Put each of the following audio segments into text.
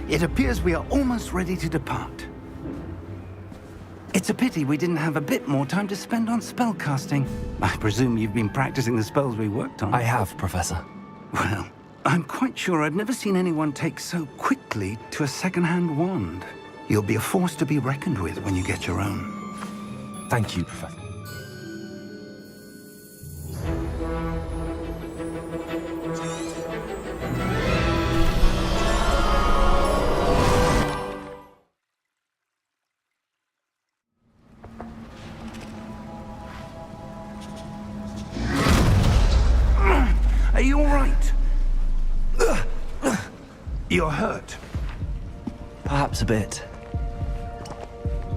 It appears we are almost ready to depart. It's a pity we didn't have a bit more time to spend on spellcasting. I presume you've been practicing the spells we worked on. I have, Professor. Well, I'm quite sure I've never seen anyone take so quickly to a second-hand wand. You'll be a force to be reckoned with when you get your own. Thank you, Professor. Are you all right? You're hurt. Perhaps a bit.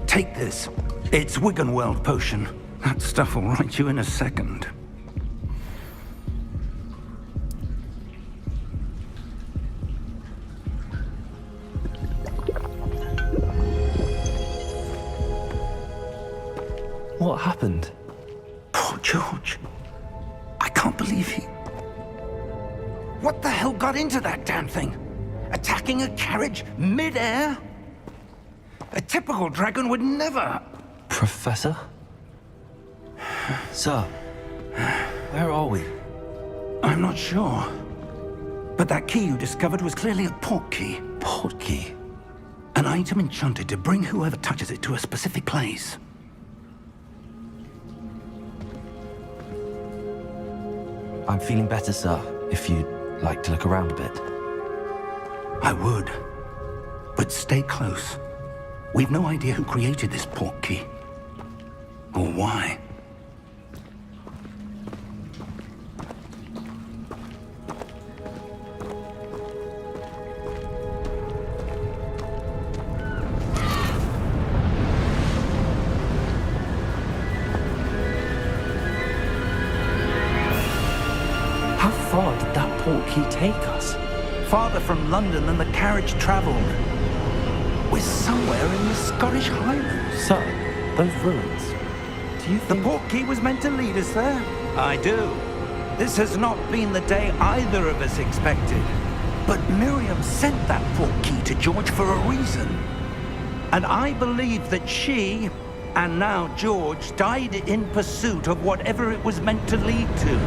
Take this. It's Wiggenweld potion. That stuff will right you in a second. What happened? Poor George. I can't believe he... What the hell got into that damn thing? Attacking a carriage mid-air? A typical dragon would never... Professor? Sir, where are we? I'm not sure. But that key you discovered was clearly a port key. Port key? An item enchanted to bring whoever touches it to a specific place. I'm feeling better, sir, if you'd like to look around a bit. I would. But stay close. We've no idea who created this port key. Or why. How far did that port key take us? Farther from London than the carriage traveled. We're somewhere in the Scottish Highlands. Sir, those ruins. Do you The think... port key was meant to lead us there? I do. This has not been the day either of us expected. But Miriam sent that port key to George for a reason. And I believe that she, and now George, died in pursuit of whatever it was meant to lead to.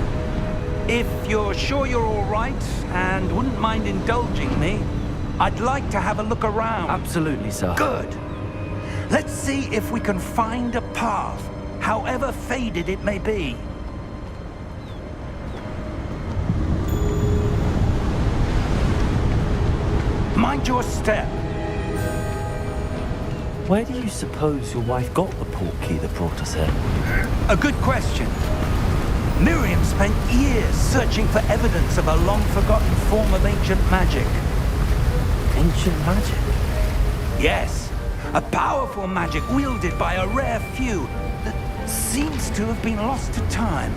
If you're sure you're all right, and wouldn't mind indulging me, I'd like to have a look around. Absolutely, sir. Good. Let's see if we can find a path, however faded it may be. Mind your step. Where do you suppose your wife got the port key that brought us here? A good question. Miriam spent years searching for evidence of a long-forgotten form of ancient magic. Ancient magic? Yes, a powerful magic wielded by a rare few that seems to have been lost to time.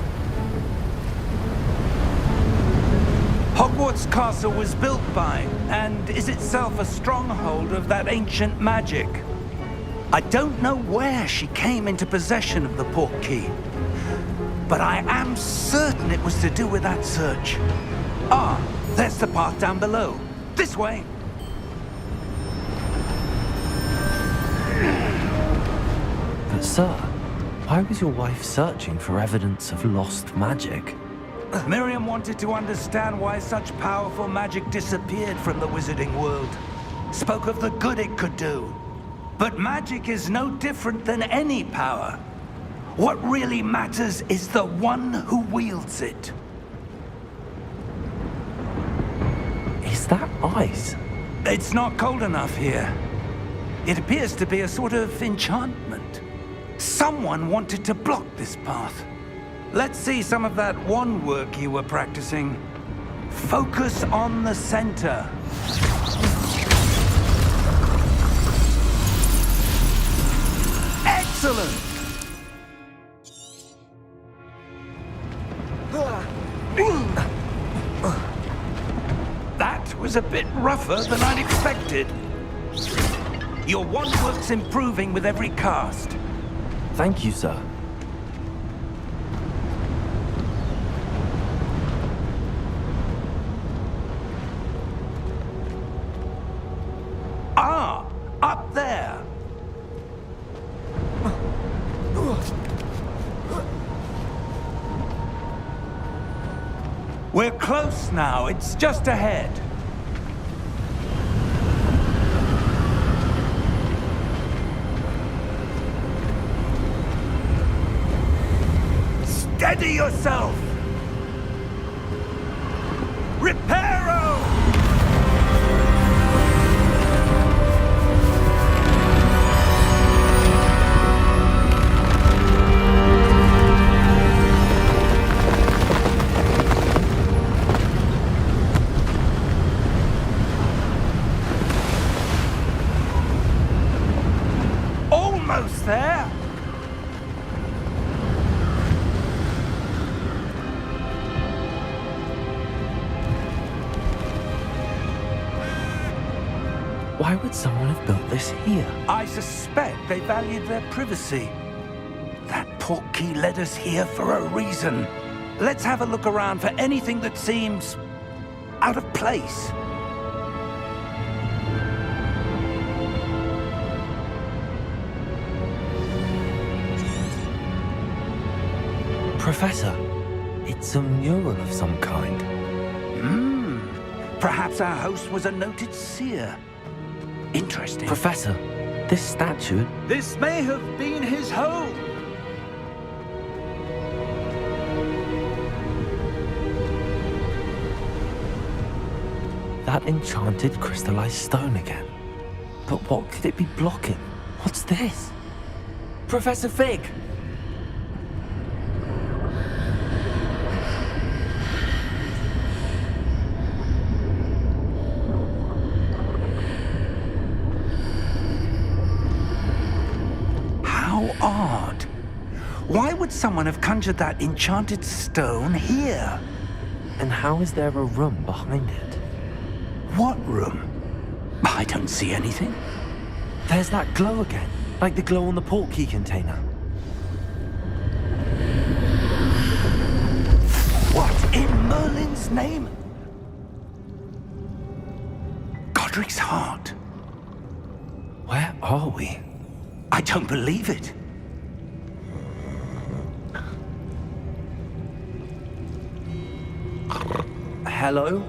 Hogwarts Castle was built by, and is itself a stronghold of that ancient magic. I don't know where she came into possession of the port key, but I am certain it was to do with that search. Ah, there's the path down below. This way. But sir, why was your wife searching for evidence of lost magic? Miriam wanted to understand why such powerful magic disappeared from the wizarding world. Spoke of the good it could do. But magic is no different than any power. What really matters is the one who wields it. Is that ice? It's not cold enough here. It appears to be a sort of enchantment. Someone wanted to block this path. Let's see some of that wand work you were practicing. Focus on the center. Excellent! That was a bit rougher than I'd expected. Your wand work's improving with every cast. Thank you, sir. We're close now. It's just ahead. Steady yourself! Reparo! Almost there! Why would someone have built this here? I suspect they valued their privacy. That portkey led us here for a reason. Let's have a look around for anything that seems out of place. Professor, it's a mural of some kind. Perhaps our host was a noted seer. Interesting. Professor, this statue... This may have been his home. That enchanted crystallized stone again. But what could it be blocking? What's this? Professor Fig! How odd. Why would someone have conjured that enchanted stone here? And how is there a room behind it? What room? I don't see anything. There's that glow again, like the glow on the portkey container. What in Merlin's name? Godric's heart. Where are we? I don't believe it. Hello?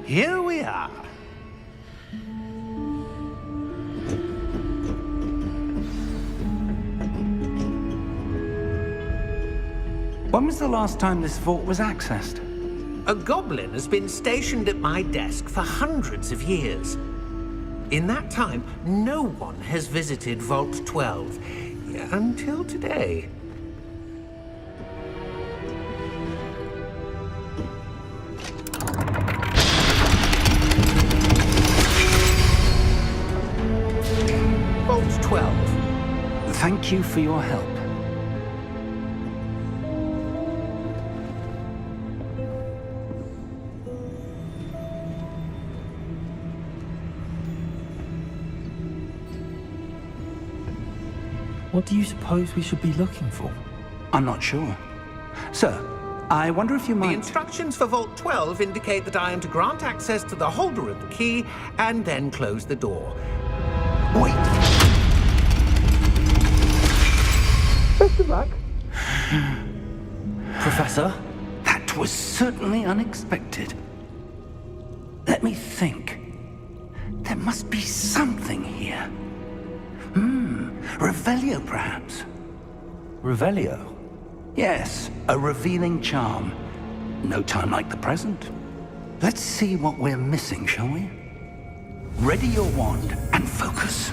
Here we are. When was the last time this vault was accessed? A goblin has been stationed at my desk for hundreds of years. In that time, no one has visited Vault 12 until today. Vault 12. Thank you for your help. What do you suppose we should be looking for? I'm not sure. Sir, I wonder if you The might... instructions for Vault 12 indicate that I am to grant access to the holder of the key and then close the door. Wait! Best of luck. Professor? That was certainly unexpected. Let me think. There must be something here. Revelio, perhaps? Revelio? Yes, a revealing charm. No time like the present. Let's see what we're missing, shall we? Ready your wand and focus.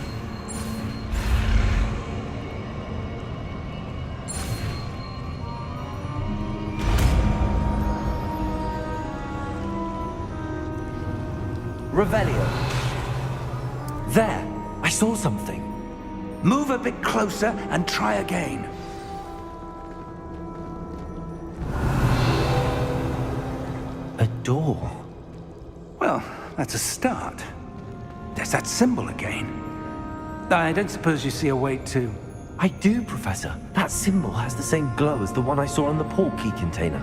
Revelio. There, I saw something. Move a bit closer and try again. A door. Well, that's a start. There's that symbol again. I don't suppose you see a way to... I do, Professor. That symbol has the same glow as the one I saw on the portkey container.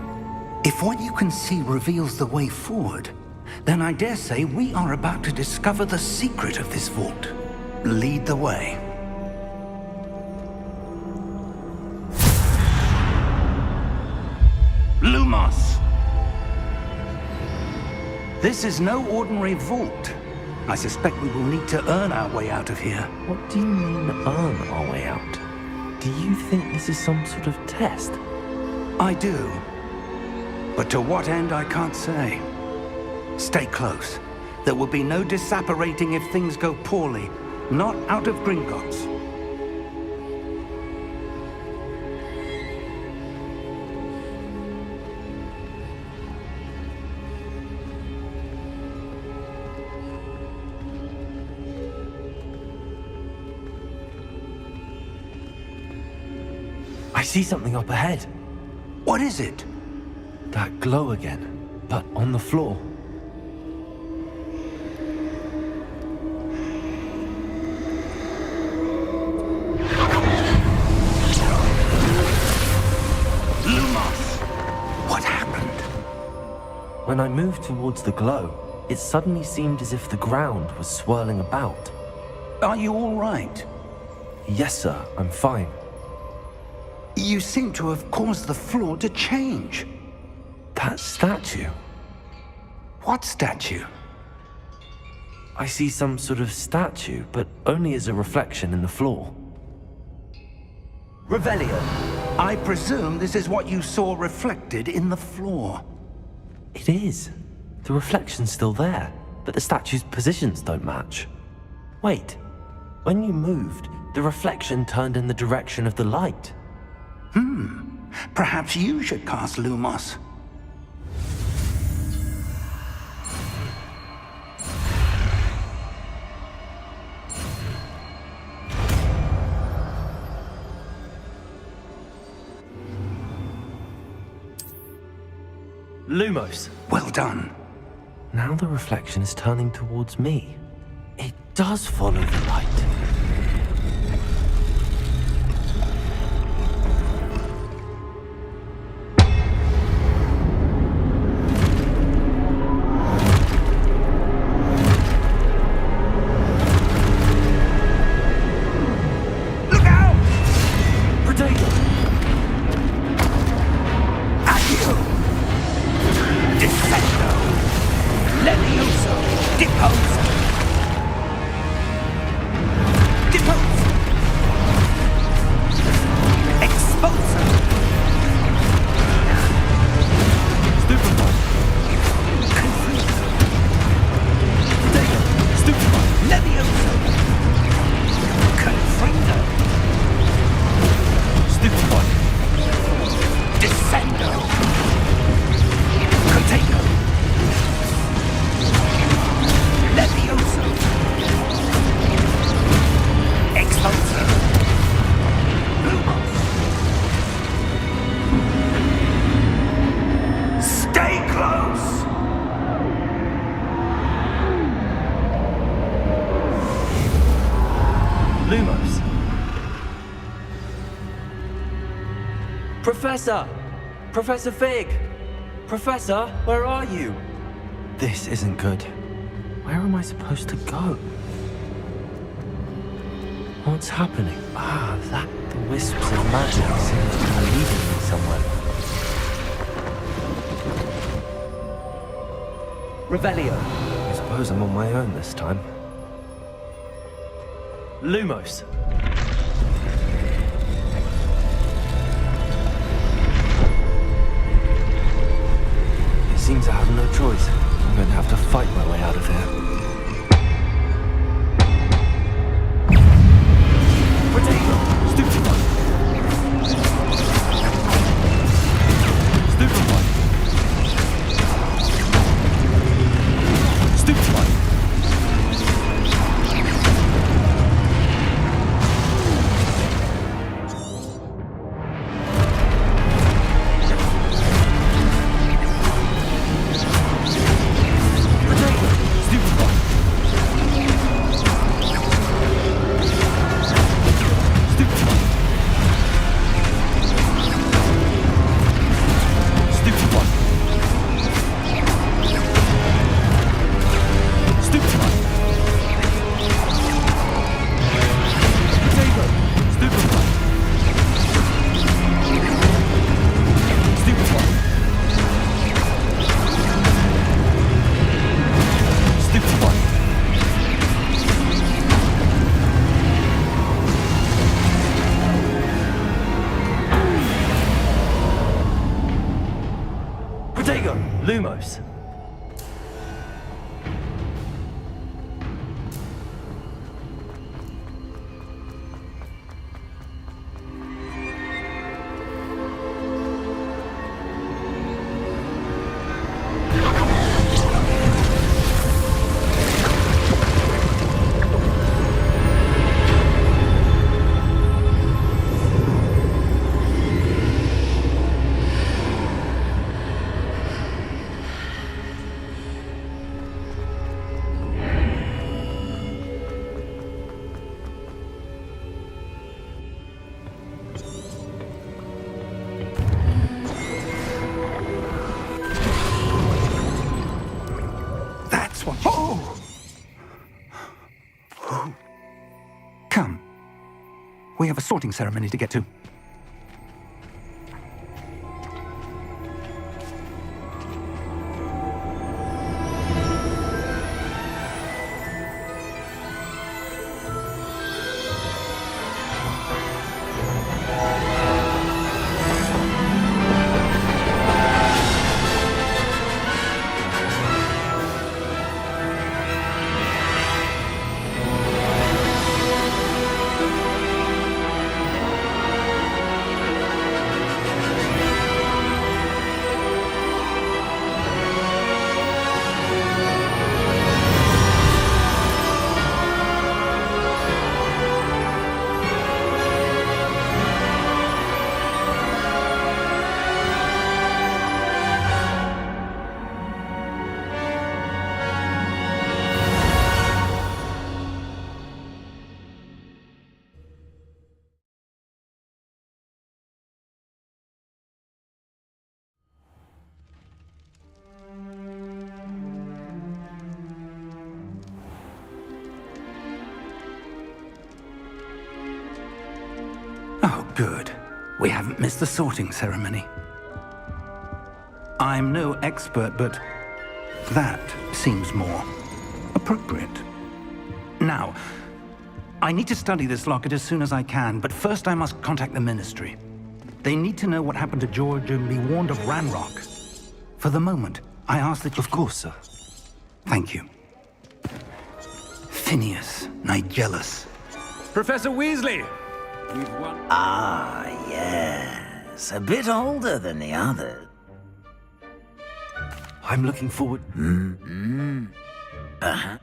If what you can see reveals the way forward, then I dare say we are about to discover the secret of this vault. lead the way. Lumos! This is no ordinary vault. I suspect we will need to earn our way out of here. What do you mean, earn our way out? Do you think this is some sort of test? I do. But to what end, I can't say. Stay close. There will be no disapparating if things go poorly. Not out of Gringotts. I see something up ahead. What is it? That glow again, but on the floor. Lumos! What happened? When I moved towards the glow, it suddenly seemed as if the ground was swirling about. Are you all right? Yes, sir, I'm fine. You seem to have caused the floor to change. That statue. What statue? I see some sort of statue, but only as a reflection in the floor. Revelio, I presume this is what you saw reflected in the floor. It is. The reflection's still there, but the statue's positions don't match. Wait, when you moved, the reflection turned in the direction of the light. Perhaps you should cast Lumos. Lumos. Well done. Now the reflection is turning towards me. It does follow the light. Lumos. Professor! Professor Fig! Professor, where are you? This isn't good. Where am I supposed to go? What's happening? That the wisps of magic seem to be leading me somewhere. Revelio. I suppose I'm on my own this time. Lumos. It seems I have no choice. I'm going to have to fight my way out of here. Potato! Stupid one! Stupid one! Stupid one! watch. Oh! Come. We have a sorting ceremony to get to. Oh, good. We haven't missed the sorting ceremony. I'm no expert, but that seems more appropriate. Now, I need to study this locket as soon as I can, but first I must contact the Ministry. They need to know what happened to George and be warned of Ranrock. For the moment, I ask that you... Of course, sir. Thank you. Phineas, Nigellus. Professor Weasley! We've won. Ah, yes. A bit older than the others. I'm looking forward... Uh-huh.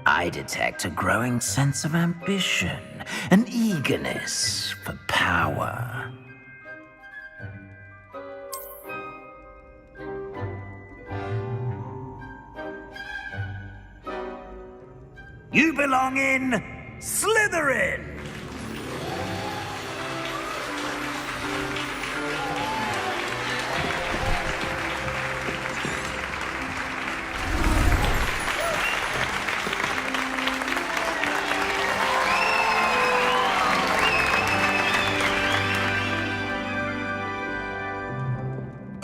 I detect a growing sense of ambition, an eagerness for power. You belong in Slytherin!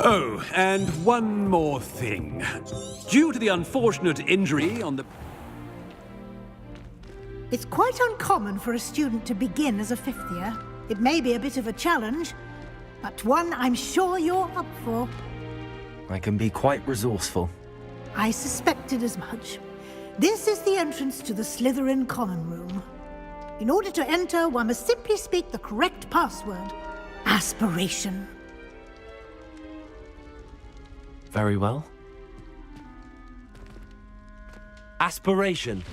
Oh, and one more thing. Due to the unfortunate injury on the... It's quite uncommon for a student to begin as a fifth year. It may be a bit of a challenge, but one I'm sure you're up for. I can be quite resourceful. I suspected as much. This is the entrance to the Slytherin Common Room. In order to enter, one must simply speak the correct password. Aspiration. Very well. Aspiration.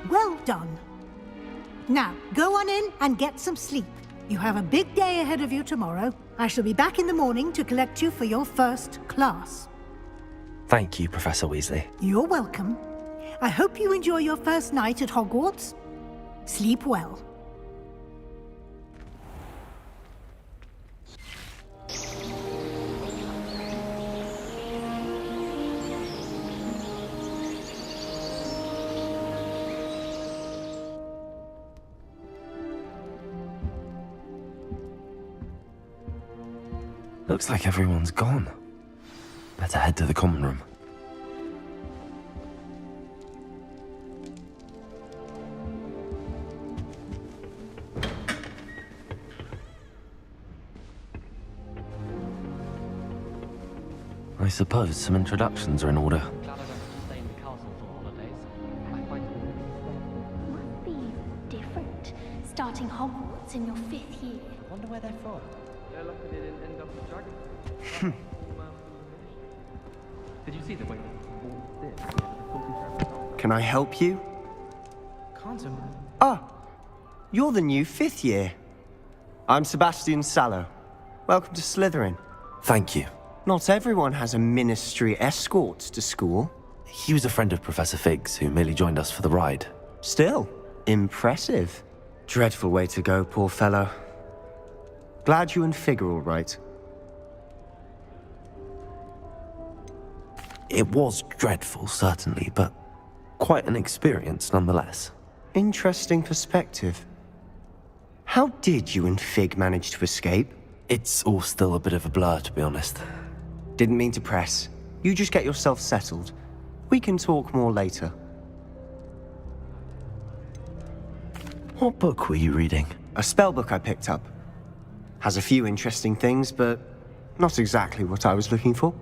Well done. Now, go on in and get some sleep. You have a big day ahead of you tomorrow. I shall be back in the morning to collect you for your first class. Thank you, Professor Weasley. You're welcome. I hope you enjoy your first night at Hogwarts. Sleep well. Looks like everyone's gone. Better head to the common room. I suppose some introductions are in order. Glad I don't have to stay in the castle for holidays. I find Must be different, starting Hogwarts in your 5th year. wonder where they're from. Did you see the way they walked in? Can I help you? Can't Ah, you're the new 5th year. I'm Sebastian Sallow. Welcome to Slytherin. Thank you. Not everyone has a ministry escort to school. He was a friend of Professor Fig's who merely joined us for the ride. Still, impressive. Dreadful way to go, poor fellow. Glad you and Fig are all right. It was dreadful, certainly, but quite an experience nonetheless. Interesting perspective. How did you and Fig manage to escape? It's all still a bit of a blur, to be honest. Didn't mean to press. You just get yourself settled. We can talk more later. What book were you reading? A spell book I picked up. Has a few interesting things, but not exactly what I was looking for.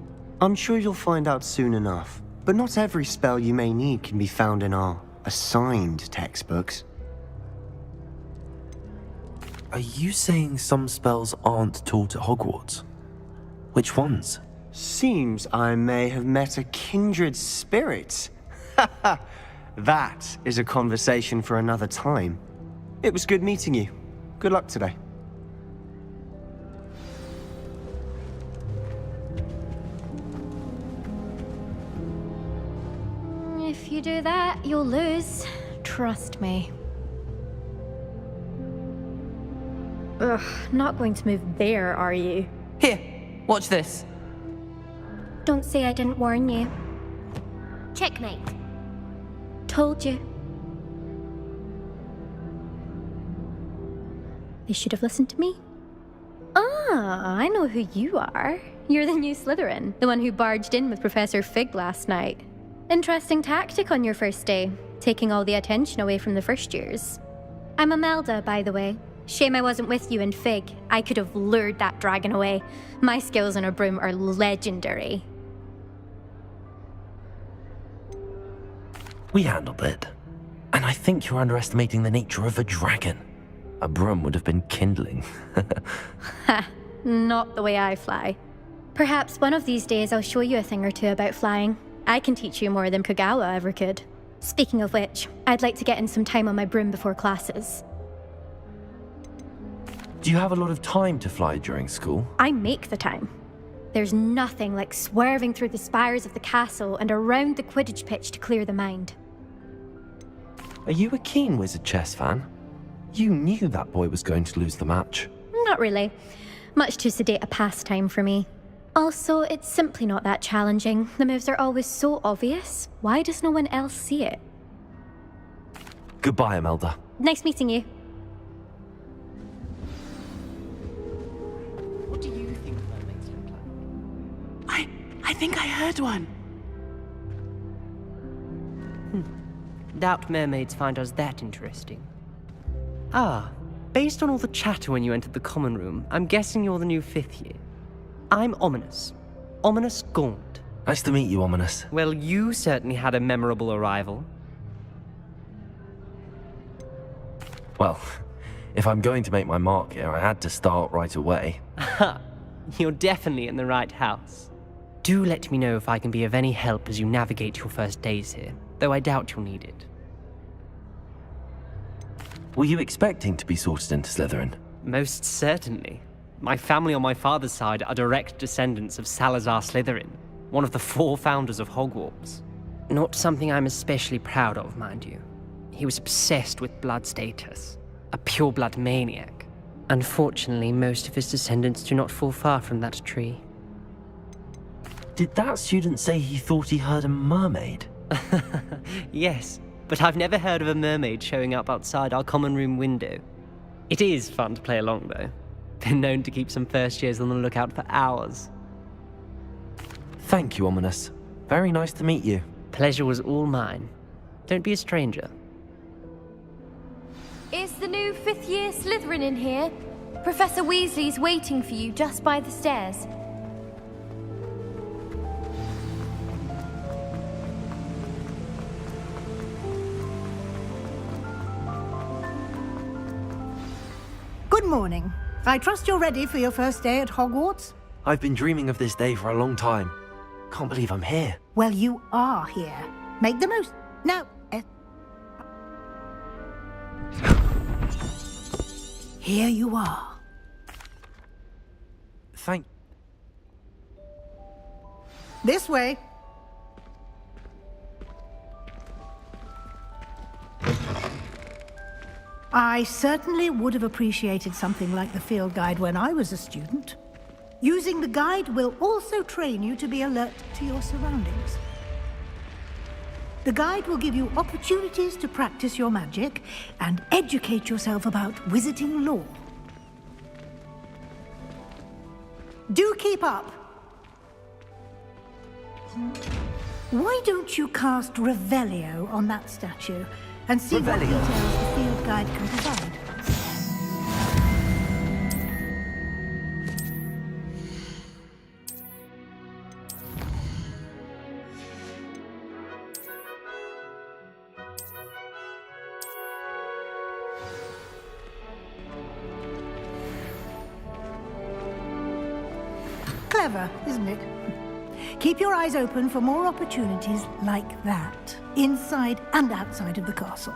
I'm sure you'll find out soon enough. But not every spell you may need can be found in our assigned textbooks. Are you saying some spells aren't taught at Hogwarts? Which ones? Seems I may have met a kindred spirit. That is a conversation for another time. It was good meeting you. Good luck today. If you do that, you'll lose. Trust me. Ugh, not going to move there, are you? Here, watch this. Don't say I didn't warn you. Checkmate. Told you. They should have listened to me. Ah, I know who you are. You're the new Slytherin, the one who barged in with Professor Fig last night. Interesting tactic on your first day, taking all the attention away from the first years. I'm Imelda, by the way. Shame I wasn't with you and Fig. I could have lured that dragon away. My skills on a broom are legendary. We handled it. And I think you're underestimating the nature of a dragon. A broom would have been kindling. Ha, not the way I fly. Perhaps one of these days I'll show you a thing or two about flying. I can teach you more than Kagawa ever could. Speaking of which, I'd like to get in some time on my broom before classes. Do you have a lot of time to fly during school? I make the time. There's nothing like swerving through the spires of the castle and around the Quidditch pitch to clear the mind. Are you a keen Wizard chess fan? You knew that boy was going to lose the match. Not really. Much too sedate a pastime for me. Also, it's simply not that challenging. The moves are always so obvious. Why does no one else see it? Goodbye, Imelda. Nice meeting you. What do you think mermaids look like? I think I heard one. Doubt mermaids find us that interesting. Ah, based on all the chatter when you entered the common room, I'm guessing you're the new 5th year. I'm Ominous. Ominous Gaunt. Nice to meet you, Ominous. Well, you certainly had a memorable arrival. Well, if I'm going to make my mark here, I had to start right away. Ha! You're definitely in the right house. Do let me know if I can be of any help as you navigate your first days here, though I doubt you'll need it. Were you expecting to be sorted into Slytherin? Most certainly. My family on my father's side are direct descendants of Salazar Slytherin, one of the 4 founders of Hogwarts. Not something I'm especially proud of, mind you. He was obsessed with blood status, a pure-blood maniac. Unfortunately, most of his descendants do not fall far from that tree. Did that student say he thought he heard a mermaid? Yes, but I've never heard of a mermaid showing up outside our common room window. It is fun to play along, though. Been known to keep some first years on the lookout for hours. Thank you, Ominous. Very nice to meet you. Pleasure was all mine. Don't be a stranger. Is the new 5th year Slytherin in here? Professor Weasley's waiting for you just by the stairs. Good morning. I trust you're ready for your first day at Hogwarts? I've been dreaming of this day for a long time. Can't believe I'm here. Well, you are here. Make the most. Now, here you are. Thank... This way. I certainly would have appreciated something like the field guide when I was a student. Using the guide will also train you to be alert to your surroundings. The guide will give you opportunities to practice your magic and educate yourself about wizarding lore. Do keep up. Why don't you cast Revelio on that statue and see what details the field guide can provide? Clever, isn't it? Keep your eyes open for more opportunities like that, inside and outside of the castle.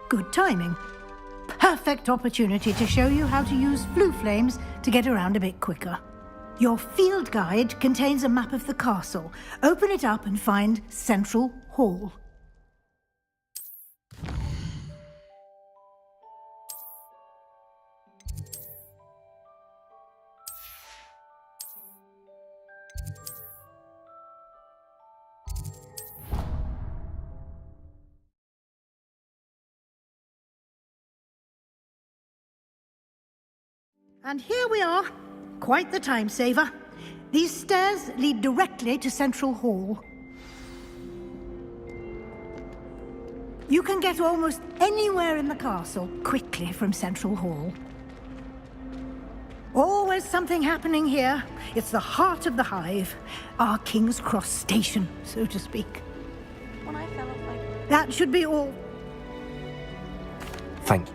Good timing. Perfect opportunity to show you how to use flue flames to get around a bit quicker. Your field guide contains a map of the castle. Open it up and find Central Hall. And here we are. Quite the time saver. These stairs lead directly to Central Hall. You can get almost anywhere in the castle quickly from Central Hall. Always something happening here. It's the heart of the hive. Our King's Cross station, so to speak. When I fell off like... That should be all. Thank you.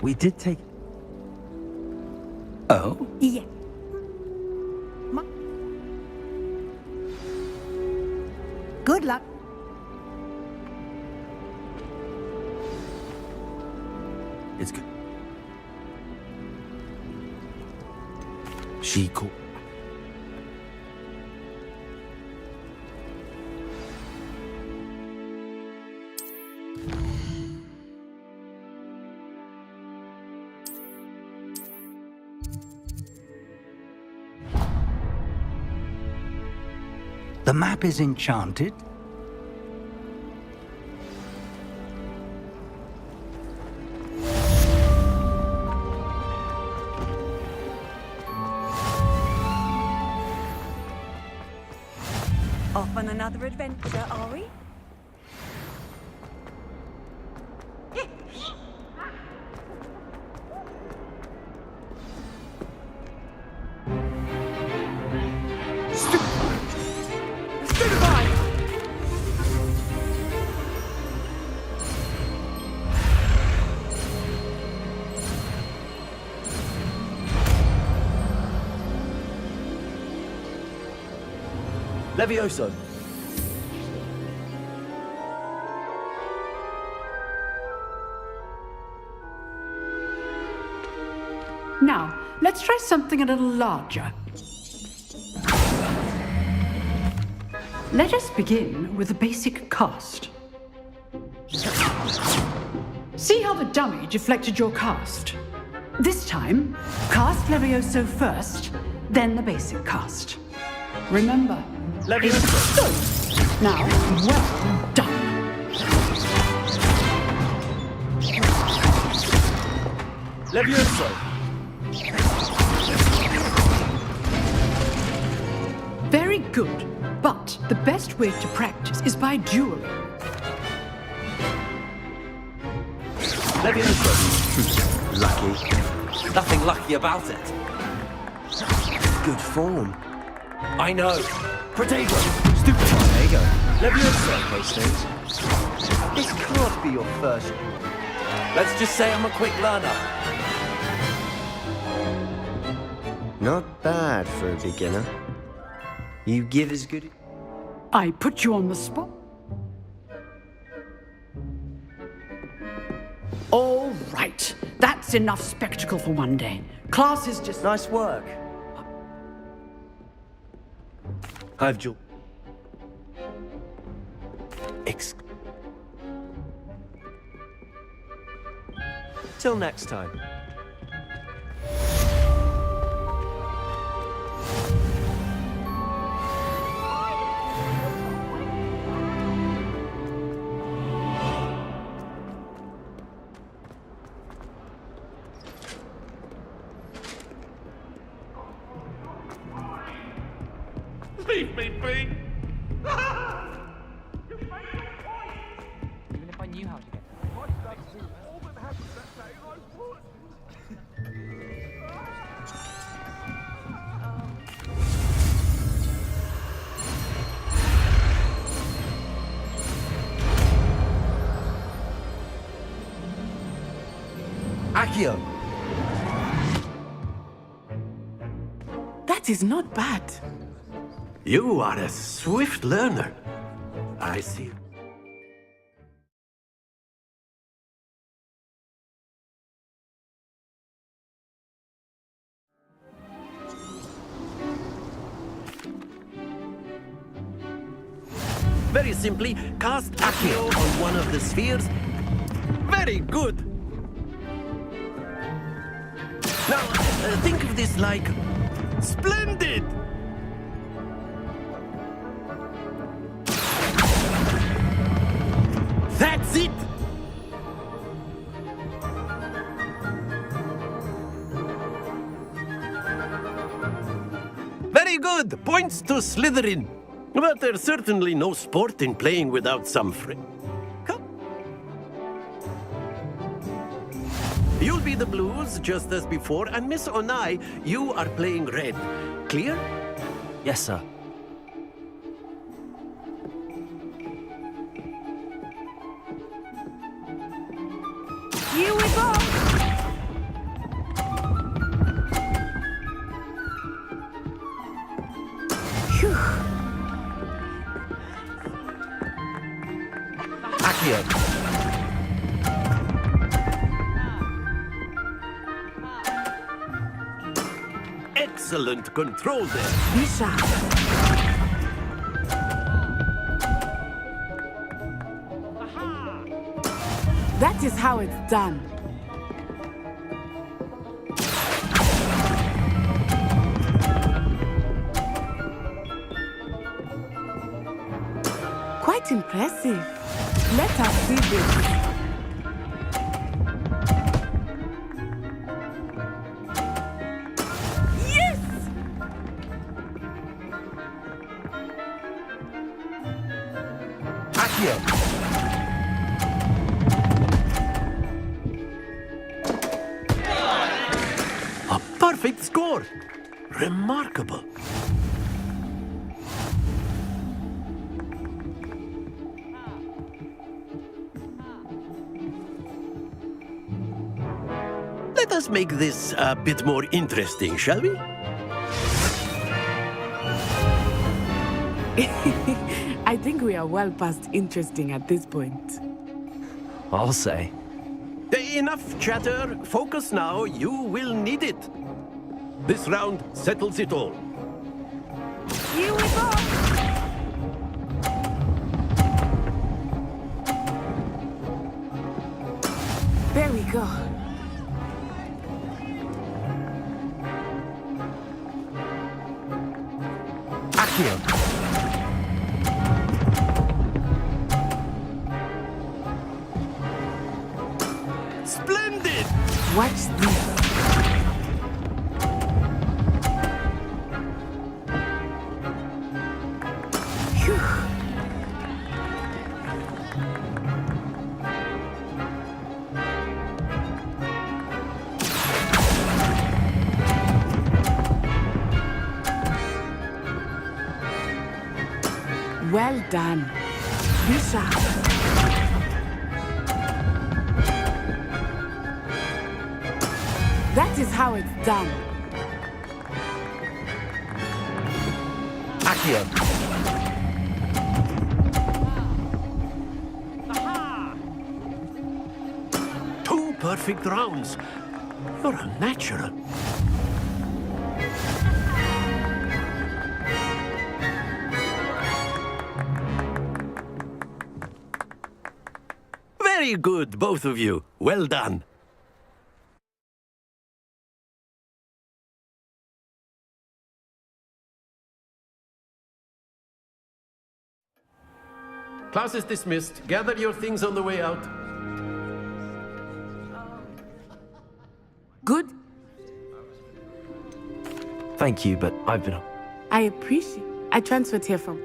We did take... Oh? Yeah. Good luck. It's good. She called... The map is enchanted. Off on another adventure, are we? Levioso! Now, let's try something a little larger. Let us begin with the basic cast. See how the dummy deflected your cast? This time, cast Levioso first, then the basic cast. Remember, Levioso. Now, well done. Levioso! Very good, but the best way to practice is by dueling. Levioso! Lucky. Nothing lucky about it. Good form. I know. Protego! Stupid Protego. Levioso, those things. This can't be your first. Let's just say I'm a quick learner. Not bad for a beginner. You give as good. I put you on the spot. All right. That's enough spectacle for one day. Class is just... Nice work. I've Jewel. Till next time. Leave me be! Even if I knew how to get Accio! That is not bad. You are a swift learner. I see. Very simply, cast Accio on one of the spheres. Very good! Now, think of this like... Splendid! That's it! Very good! Points to Slytherin. But there's certainly no sport in playing without some friend. Come. You'll be the Blues, just as before, and Miss Onai, you are playing red. Clear? Yes, sir. Here we go! Phew. Accio! Excellent control there. Be sharp. That is how it's done. Quite impressive. Let us see this. Yes! Accio! A perfect score. Remarkable. Let us make this a bit more interesting, shall we? I think we are well past interesting at this point. I'll say. Enough chatter. Focus now. You will need it. This round settles it all. Here we go! There we go. Accio! Splendid! Watch this. Phew. Well done. You shall. That is how it's done. Accio. Two perfect rounds. You're a natural. Very good, both of you. Well done. Class is dismissed. Gather your things on the way out. Good. Thank you, but I've been... I appreciate. I transferred here from.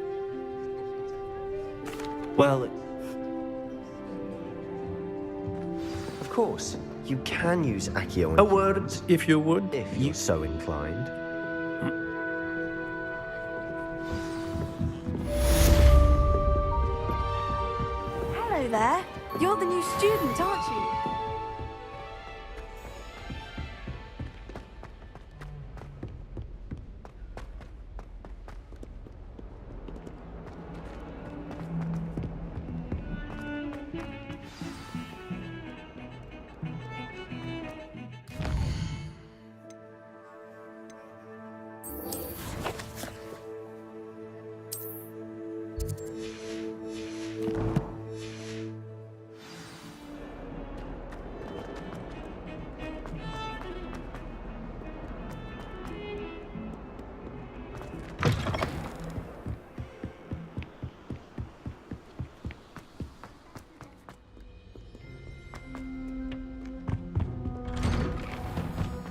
Well, Of course, you can use Accio. A word, if you would. If you're so inclined. Hello there. You're the new student, aren't you?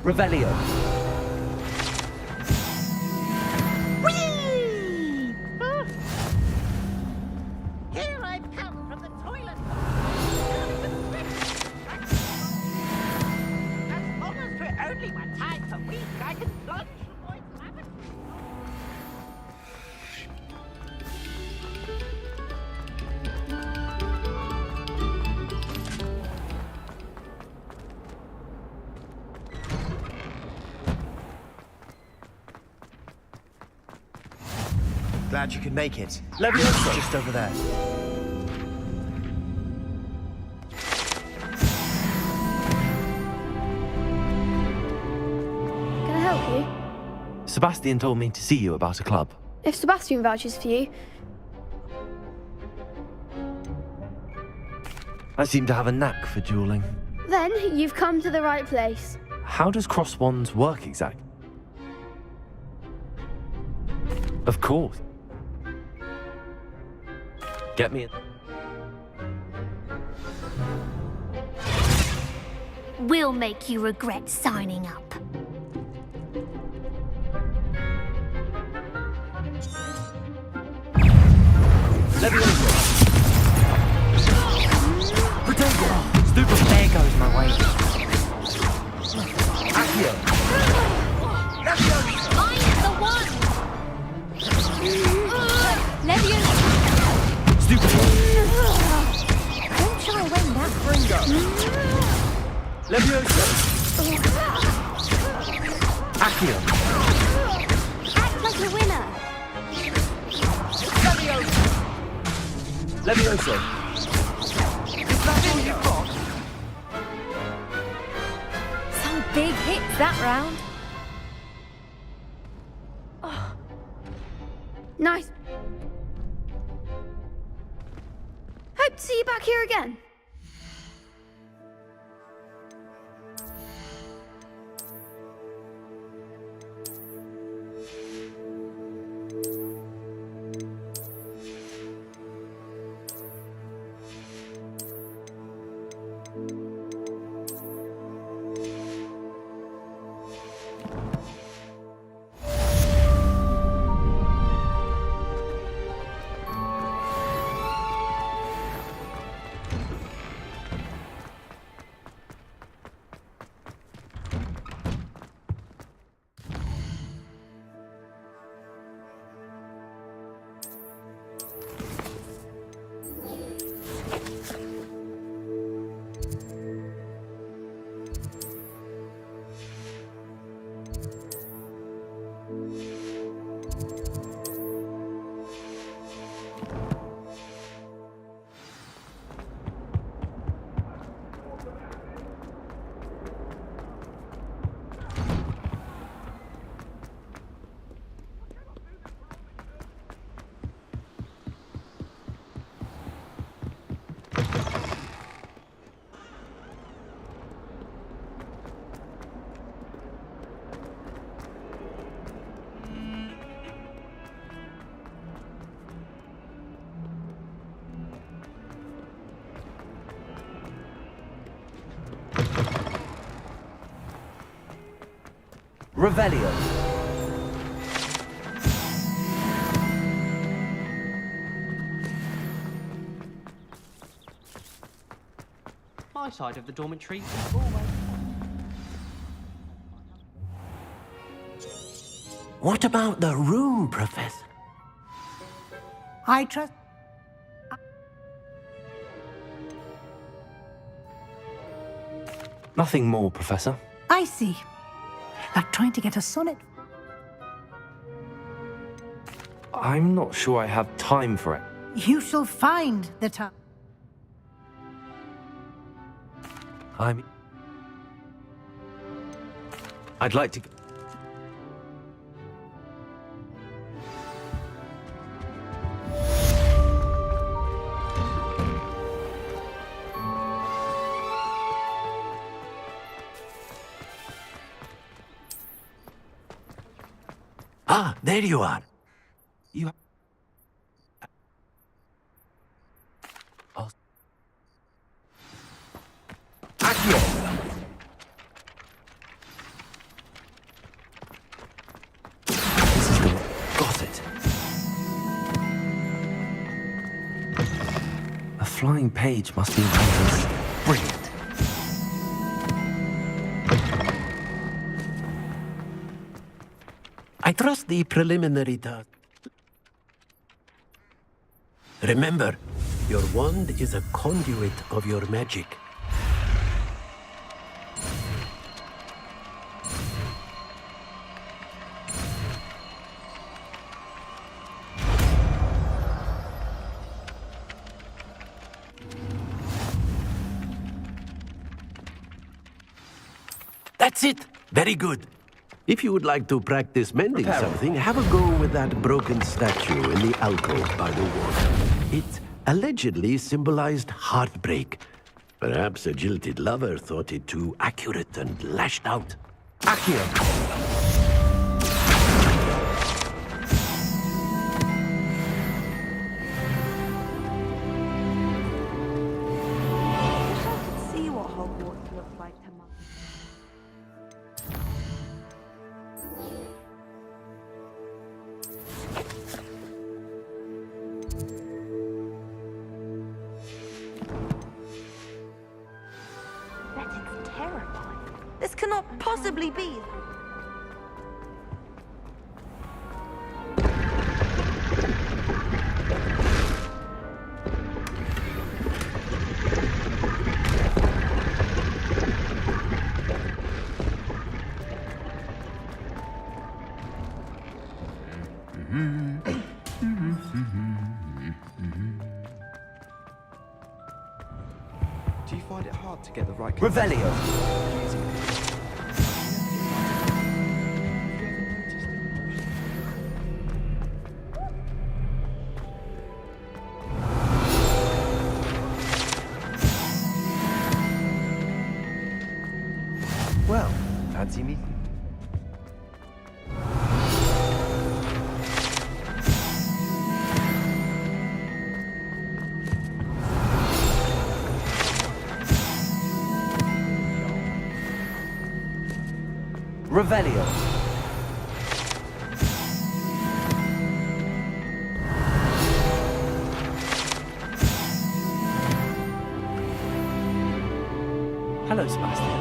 Revelio. Here I've come from the toilet. As long as we're only one time per week, I can plunge the boys' rabbit. Glad you could make it. Leviosa! Just over there. Can I help you? Sebastian told me to see you about a club. If Sebastian vouches for you, I seem to have a knack for dueling. then you've come to the right place. How does cross wands work exactly? Of course. Get me in. We'll make you regret signing up. Stupid. There goes my way. Accio. I'm the one! Leviosa! Stupid. Don't shy away now. Ringo. Leviosa. Accio. Act like a winner. Leviosa. Is that all you've got? Some big hits that round. Oh. Nice. Hope to see you back here again. Revelio. My side of the dormitory. What about the room, Professor? I trust... Nothing more, Professor. I see. Like trying to get a sonnet. I'm not sure I have time for it. You shall find the time. I'd like to... Ah, there you are. You... Accio! This is the... Got it. A flying page must be this. Brilliant. I trust the preliminary task. Remember, your wand is a conduit of your magic. That's it! Very good. If you would like to practice mending something, have a go with that broken statue in the alcove by the wall. It allegedly symbolized heartbreak. Perhaps a jilted lover thought it too accurate and lashed out. Accio! See what Hogwarts looks like tomorrow. That is terrifying. This cannot possibly be. Do you find it hard to get the right... Revelio. Well, fancy meeting. Revelio. Hello, Sebastian.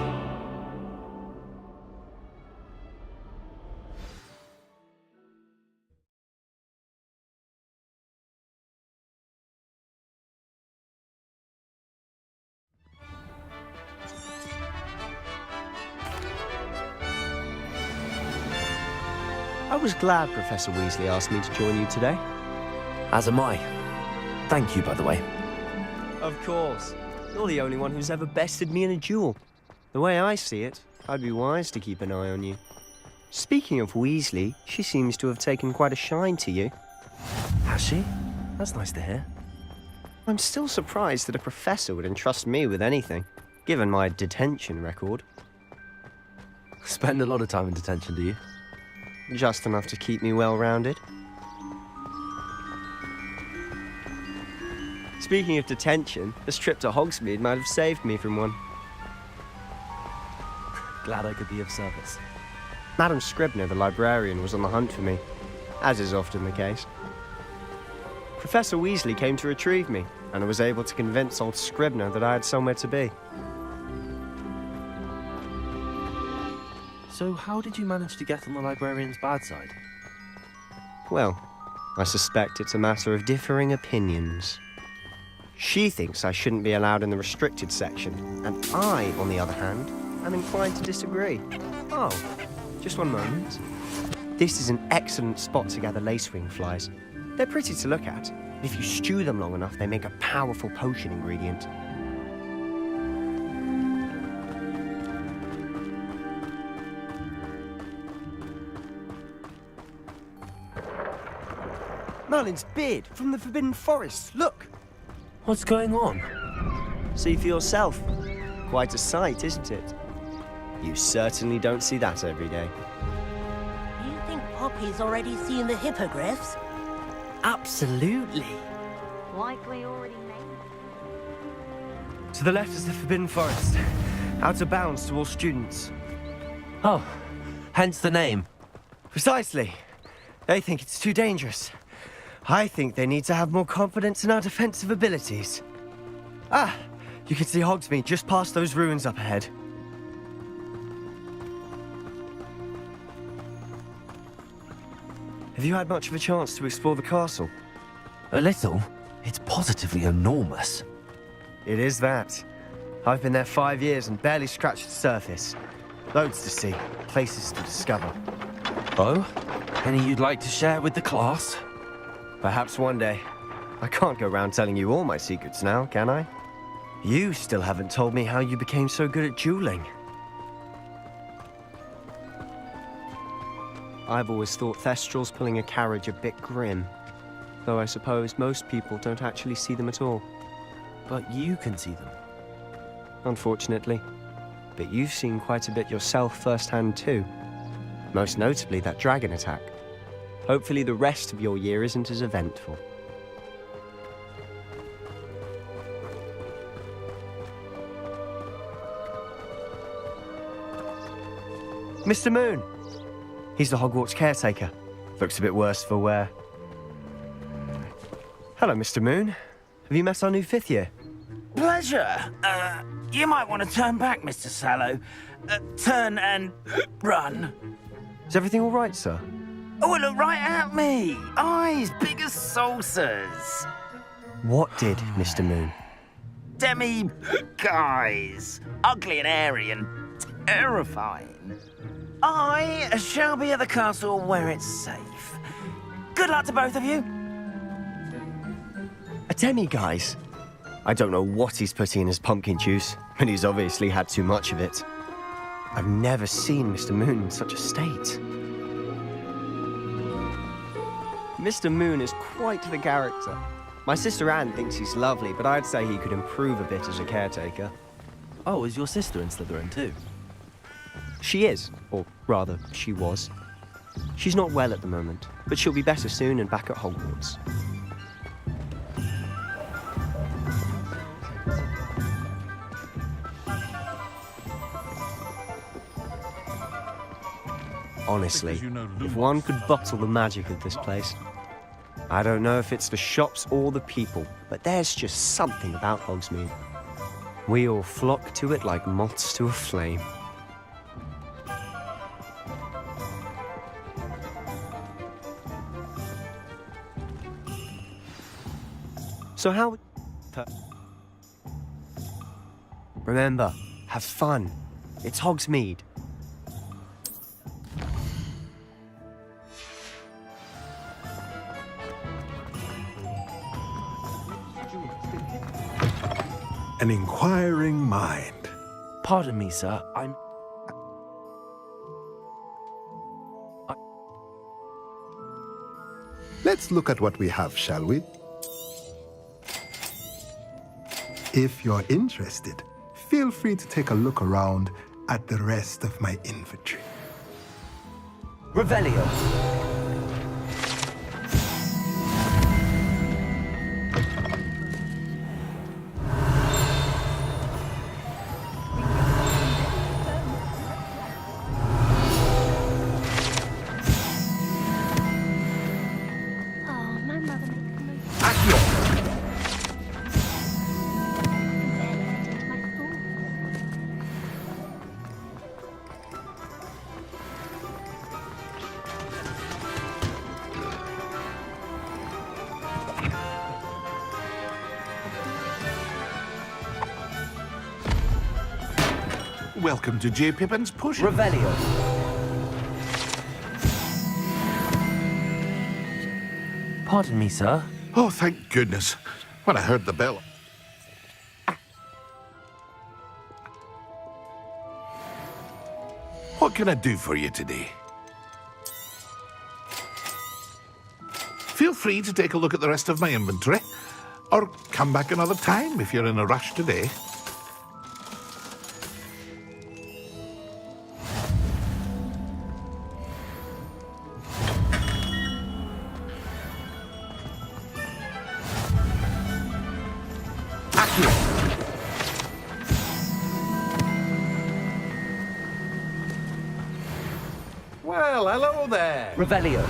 I was glad Professor Weasley asked me to join you today. As am I. Thank you, by the way. Of course. You're the only one who's ever bested me in a duel. The way I see it, I'd be wise to keep an eye on you. Speaking of Weasley, she seems to have taken quite a shine to you. Has she? That's nice to hear. I'm still surprised that a professor would entrust me with anything, given my detention record. Spend a lot of time in detention, do you? Just enough to keep me well-rounded. Speaking of detention, this trip to Hogsmeade might have saved me from one. Glad I could be of service. Madam Scribner, the librarian, was on the hunt for me, as is often the case. Professor Weasley came to retrieve me, and I was able to convince old Scribner that I had somewhere to be. So how did you manage to get on the librarian's bad side? Well, I suspect it's a matter of differing opinions. She thinks I shouldn't be allowed in the restricted section, and I, on the other hand, am inclined to disagree. Oh, just one moment. This is an excellent spot to gather lacewing flies. They're pretty to look at. If you stew them long enough, they make a powerful potion ingredient. Merlin's beard from the Forbidden Forest. Look! What's going on? See for yourself. Quite a sight, isn't it? You certainly don't see that every day. Do you think Poppy's already seen the hippogriffs? Absolutely. Like we already named. To the left is the Forbidden Forest. Out of bounds to all students. Oh, hence the name. Precisely. They think it's too dangerous. I think they need to have more confidence in our defensive abilities. Ah, you can see Hogsmeade just past those ruins up ahead. Have you had much of a chance to explore the castle? A little. It's positively enormous. It is that. I've been there 5 years and barely scratched the surface. Loads to see, places to discover. Oh? Any you'd like to share with the class? Perhaps one day. I can't go around telling you all my secrets now, can I? You still haven't told me how you became so good at dueling. I've always thought Thestrals pulling a carriage a bit grim. Though I suppose most people don't actually see them at all. But you can see them. Unfortunately. But you've seen quite a bit yourself firsthand too. Most notably that dragon attack. Hopefully the rest of your year isn't as eventful. Mr. Moon! He's the Hogwarts caretaker. Looks a bit worse for wear. Hello, Mr. Moon. Have you met our new 5th year? Pleasure. You might want to turn back, Mr. Sallow. Turn and run. Is everything all right, sir? Oh, look right at me. Eyes big as saucers. What did, Mr. Moon? Guys. Ugly and airy and terrifying. I shall be at the castle where it's safe. Good luck to both of you. A demi-guise? I don't know what he's putting in his pumpkin juice, but he's obviously had too much of it. I've never seen Mr. Moon in such a state. Mr. Moon is quite the character. My sister Anne thinks he's lovely, but I'd say he could improve a bit as a caretaker. Oh, is your sister in Slytherin too? She is, or rather, she was. She's not well at the moment, but she'll be better soon and back at Hogwarts. Honestly, if one could bottle the magic of this place. I don't know if it's the shops or the people, but there's just something about Hogsmeade. We all flock to it like moths to a flame. So how... Remember, have fun. It's Hogsmeade. An inquiring mind. Pardon me, sir. Let's look at what we have, shall we? If you're interested, feel free to take a look around at the rest of my inventory. Revelio. welcome to J. Pippin's Push. Revelio. Pardon me, sir. Oh, thank goodness. When I heard the bell. What can I do for you today? Feel free to take a look at the rest of my inventory, or come back another time if you're in a rush today. Well, hello there. Revelio.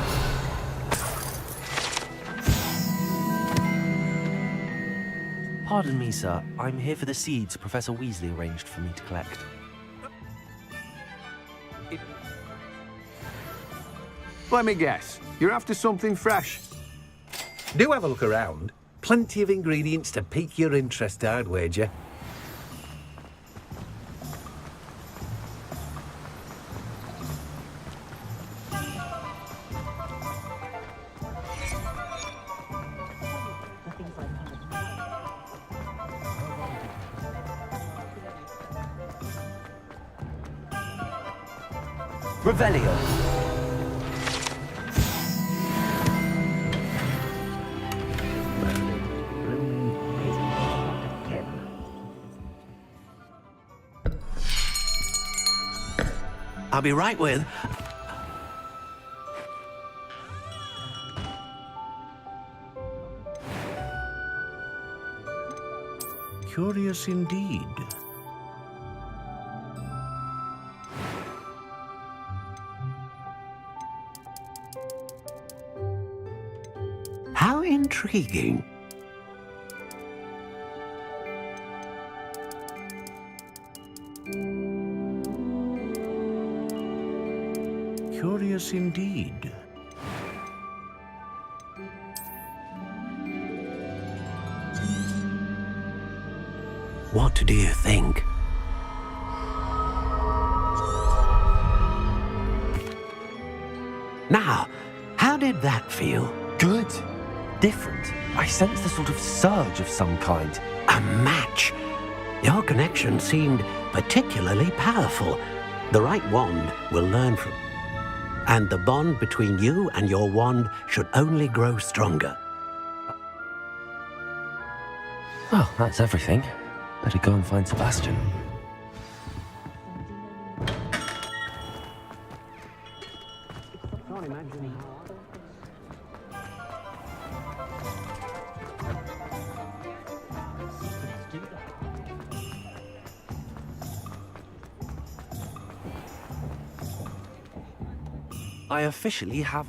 Pardon me, sir. I'm here for the seeds Professor Weasley arranged for me to collect. Let me guess. You're after something fresh. Do have a look around. Plenty of ingredients to pique your interest, I'd wager. Revelio. I'll be right with. Curious indeed. How intriguing. Curious indeed. What do you think? Now, how did that feel? Good. Different. I sensed a sort of surge of some kind. A match. Your connection seemed particularly powerful. The right wand will learn from. And the bond between you and your wand should only grow stronger. Well, that's everything. Better go and find Sebastian. I officially have...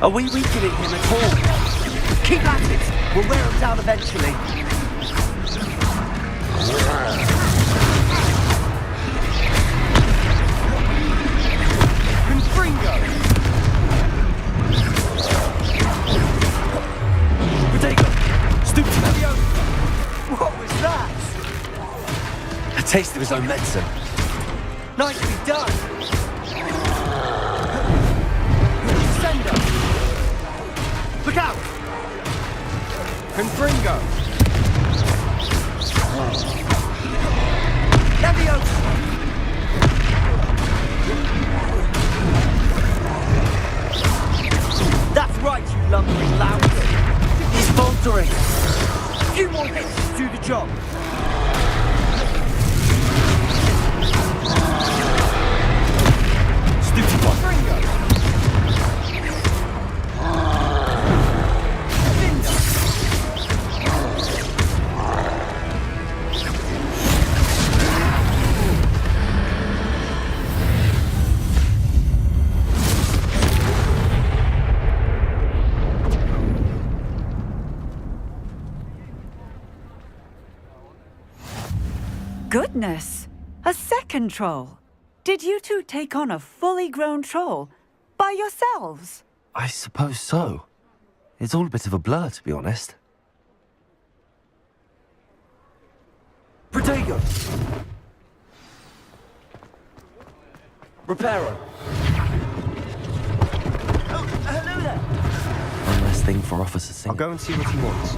Are we weakening him at all? Keep at it! We'll wear him down eventually. Confringo! Potato! Stupid! What was that? A taste of his own medicine. Nicely done! Look out! Confringo! Leviosa! That's right, you lumbering lout! He's faltering! A few more hits to do the job! Stupid one! Confringo! goodness! A second troll! Did you two take on a fully grown troll by yourselves? I suppose so. It's all a bit of a blur, to be honest. Protego! Reparo! Oh, hello there! One less thing for Officer Singh. I'll go and see what he wants.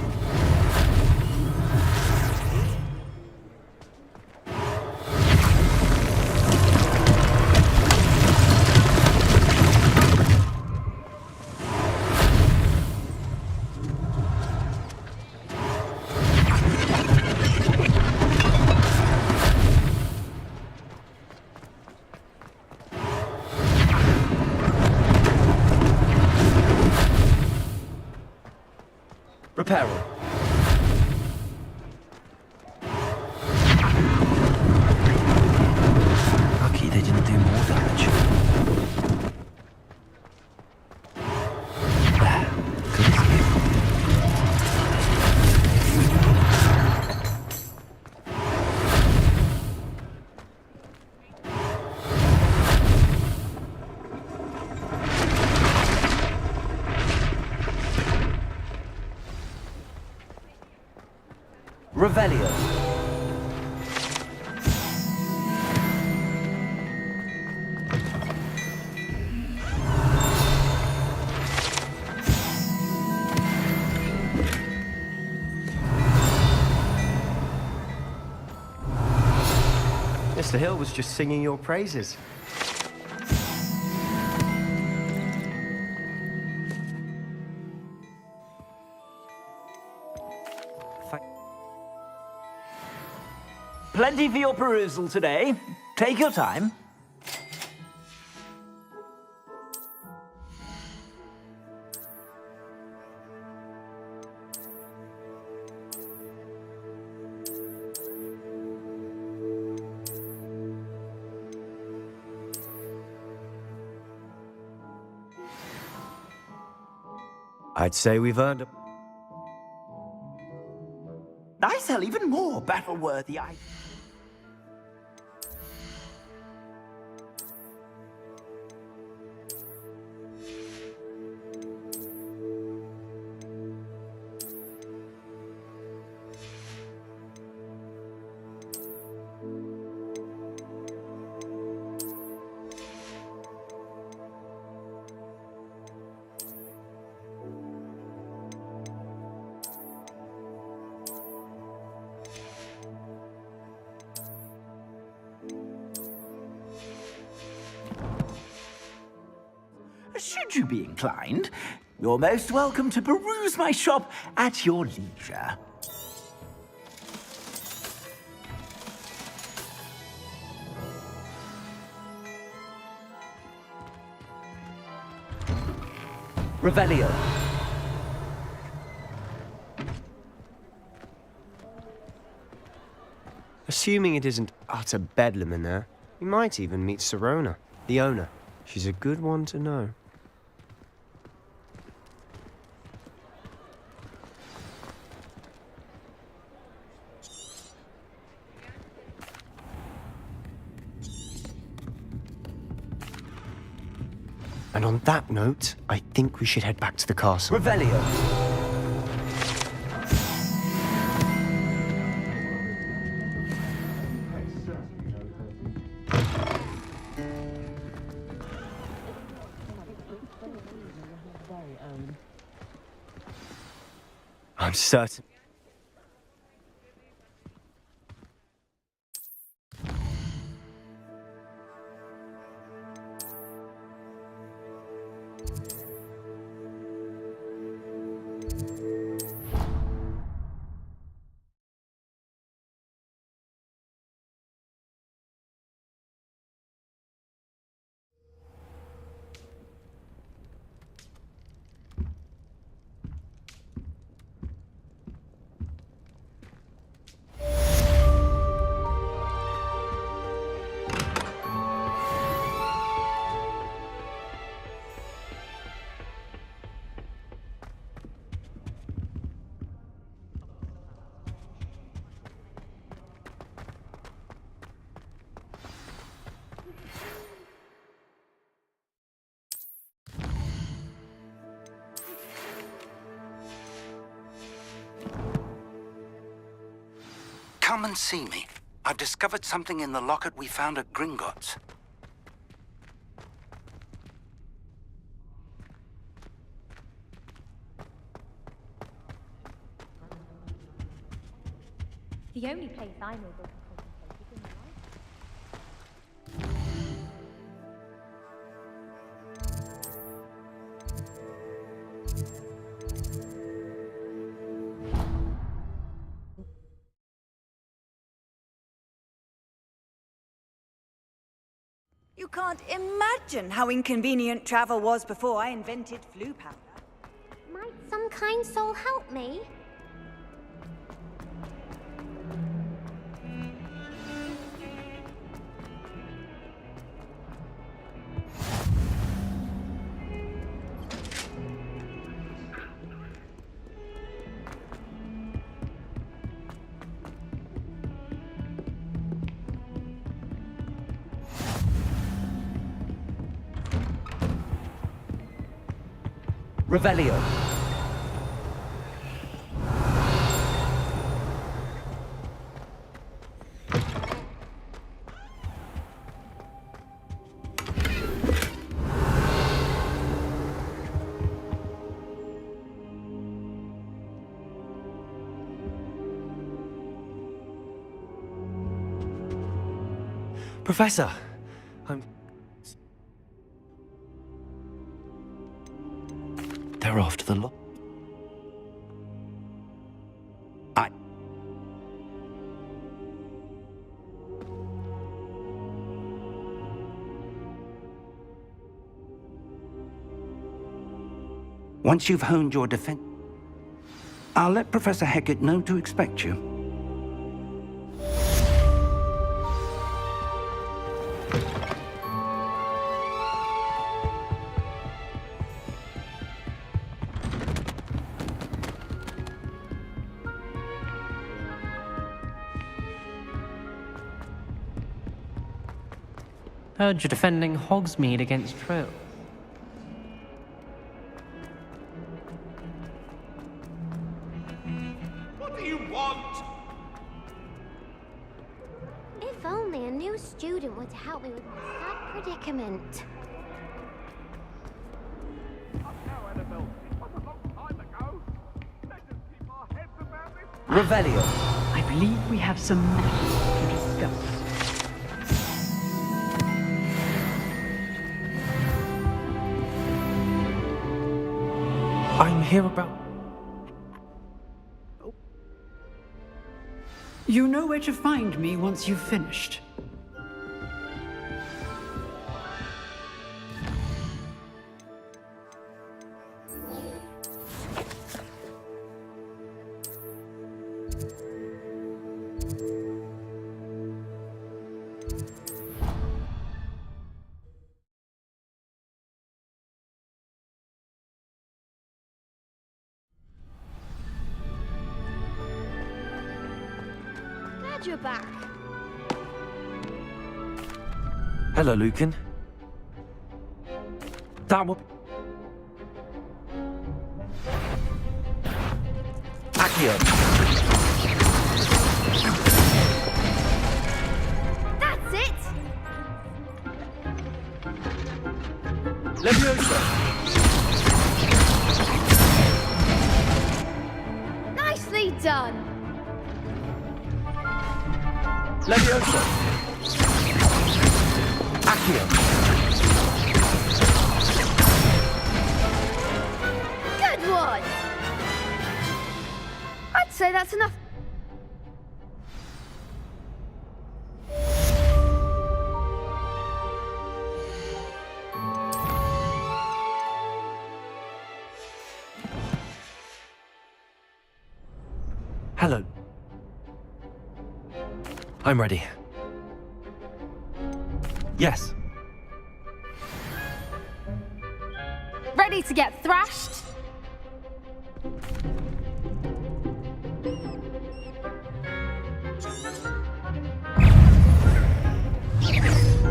Reparo. Lucky they didn't do more damage. There. Good as new. Revelio. Mr. Hill was just singing your praises. Plenty for your perusal today. Take your time. I'd say we've earned a... I sell even more battle-worthy items. Should you be inclined, you're most welcome to peruse my shop at your leisure. Revelio. Assuming it isn't utter bedlam in there, we might even meet Sirona, the owner. She's a good one to know. And on that note, I think we should head back to the castle. Revelio. I'm certain. come and see me. I've discovered something in the locket we found at Gringotts. The only place I'm able to concentrate is in the You can't imagine how inconvenient travel was before I invented flu powder. Might some kind soul help me? Revelio. Professor, They're off to the lot. Once you've honed your defense, I'll let Professor Hecat know to expect you. Heard you're defending Hogsmeade against Trill. What do you want? If only a new student would help me with my sad predicament. Revelio. I believe we have some matters to discuss. I'm here about... You know where to find me once you've finished. You're back. Hello, Lucan. That will... Accio. That's it! Leviosa. Nicely done! Leviosa. Accio. Good one! I'd say that's enough. Hello. I'm ready. Yes. Ready to get thrashed?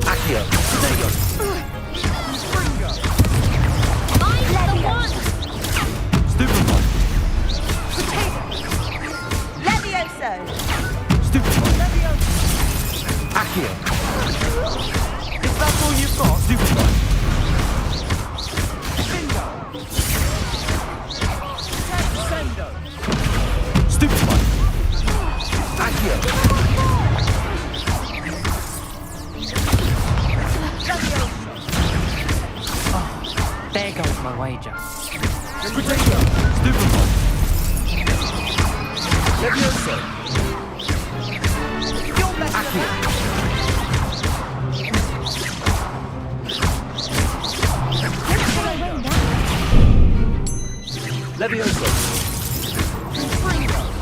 Accio. There you go. Mine's the one! Stupefy. Levioso! Stupefy. goes my wager. Levioso!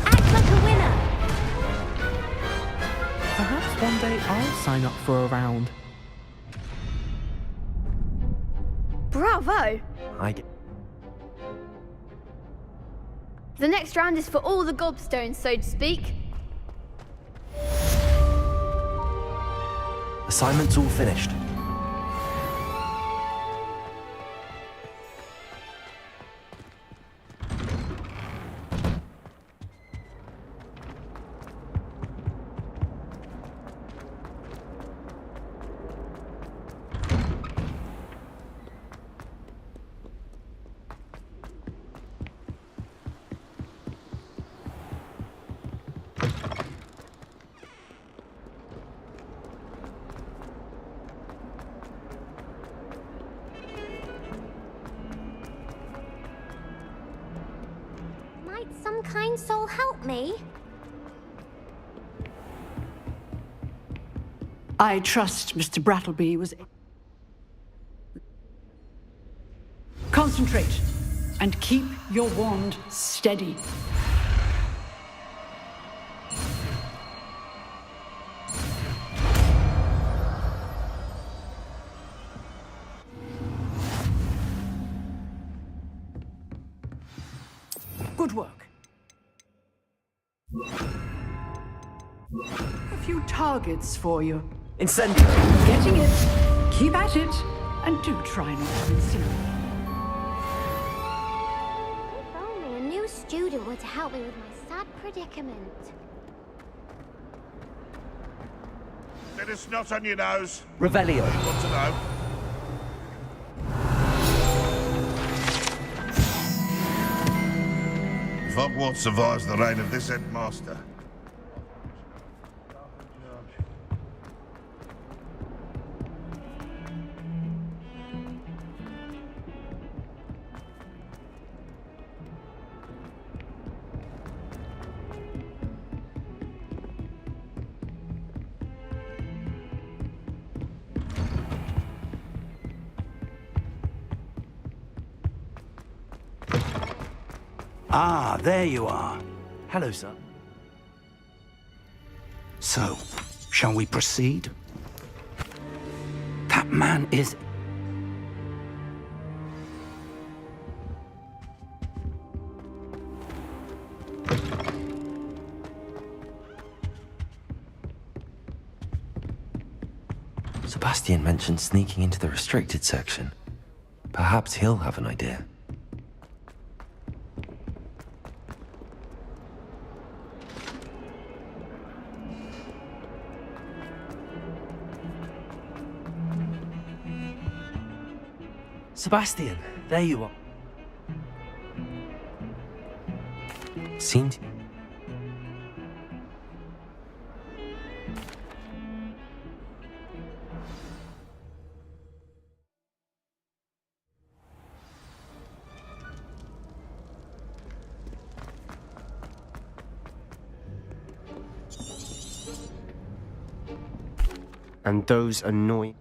Act like a winner. Perhaps one day I'll sign up for a round. Bravo! The next round is for all the gobstones, so to speak. Assignment's all finished. Might some kind soul help me? I trust Mr. Brattleby was... Concentrate and keep your wand steady. Good work. A few targets for you. Incendio! Getting it. Keep at it. And do try not to incinerate. If only a new student were to help me with my sad predicament. Bit of snot on your nose. Revelio. Want to know? If Hogwarts survives the reign of this headmaster. Ah, there you are. Hello, sir. So, shall we proceed? That man is... Sebastian mentioned sneaking into the restricted section. Perhaps he'll have an idea. Sebastian, there you are. Seemed... And those annoying...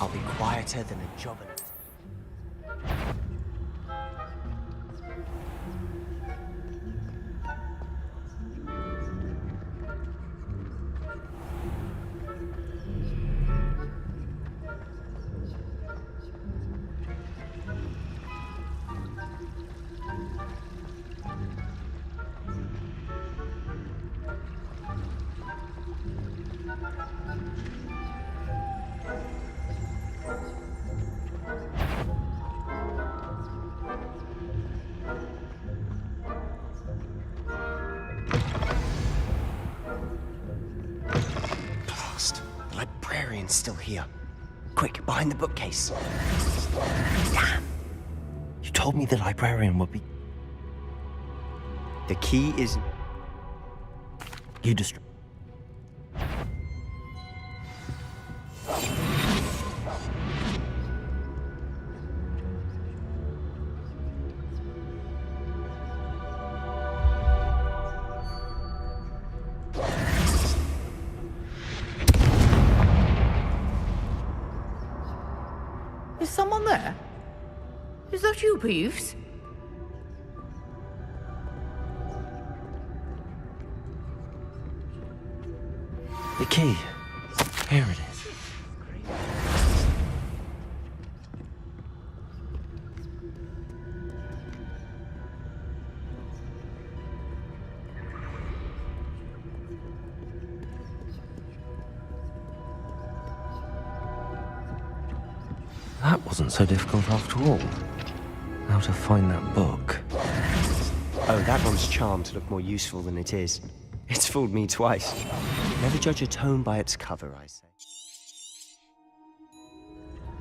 I'll be quieter than a jobbing. librarian's still here. Quick, behind the bookcase. Damn. You told me the librarian would be... The key is... You just... Is someone there? Is that you, Peeves? The key. Here it is. That wasn't so difficult after all. How to find that book. Oh, that one's charmed to look more useful than it is. It's fooled me twice. Never judge a tome by its cover, I say.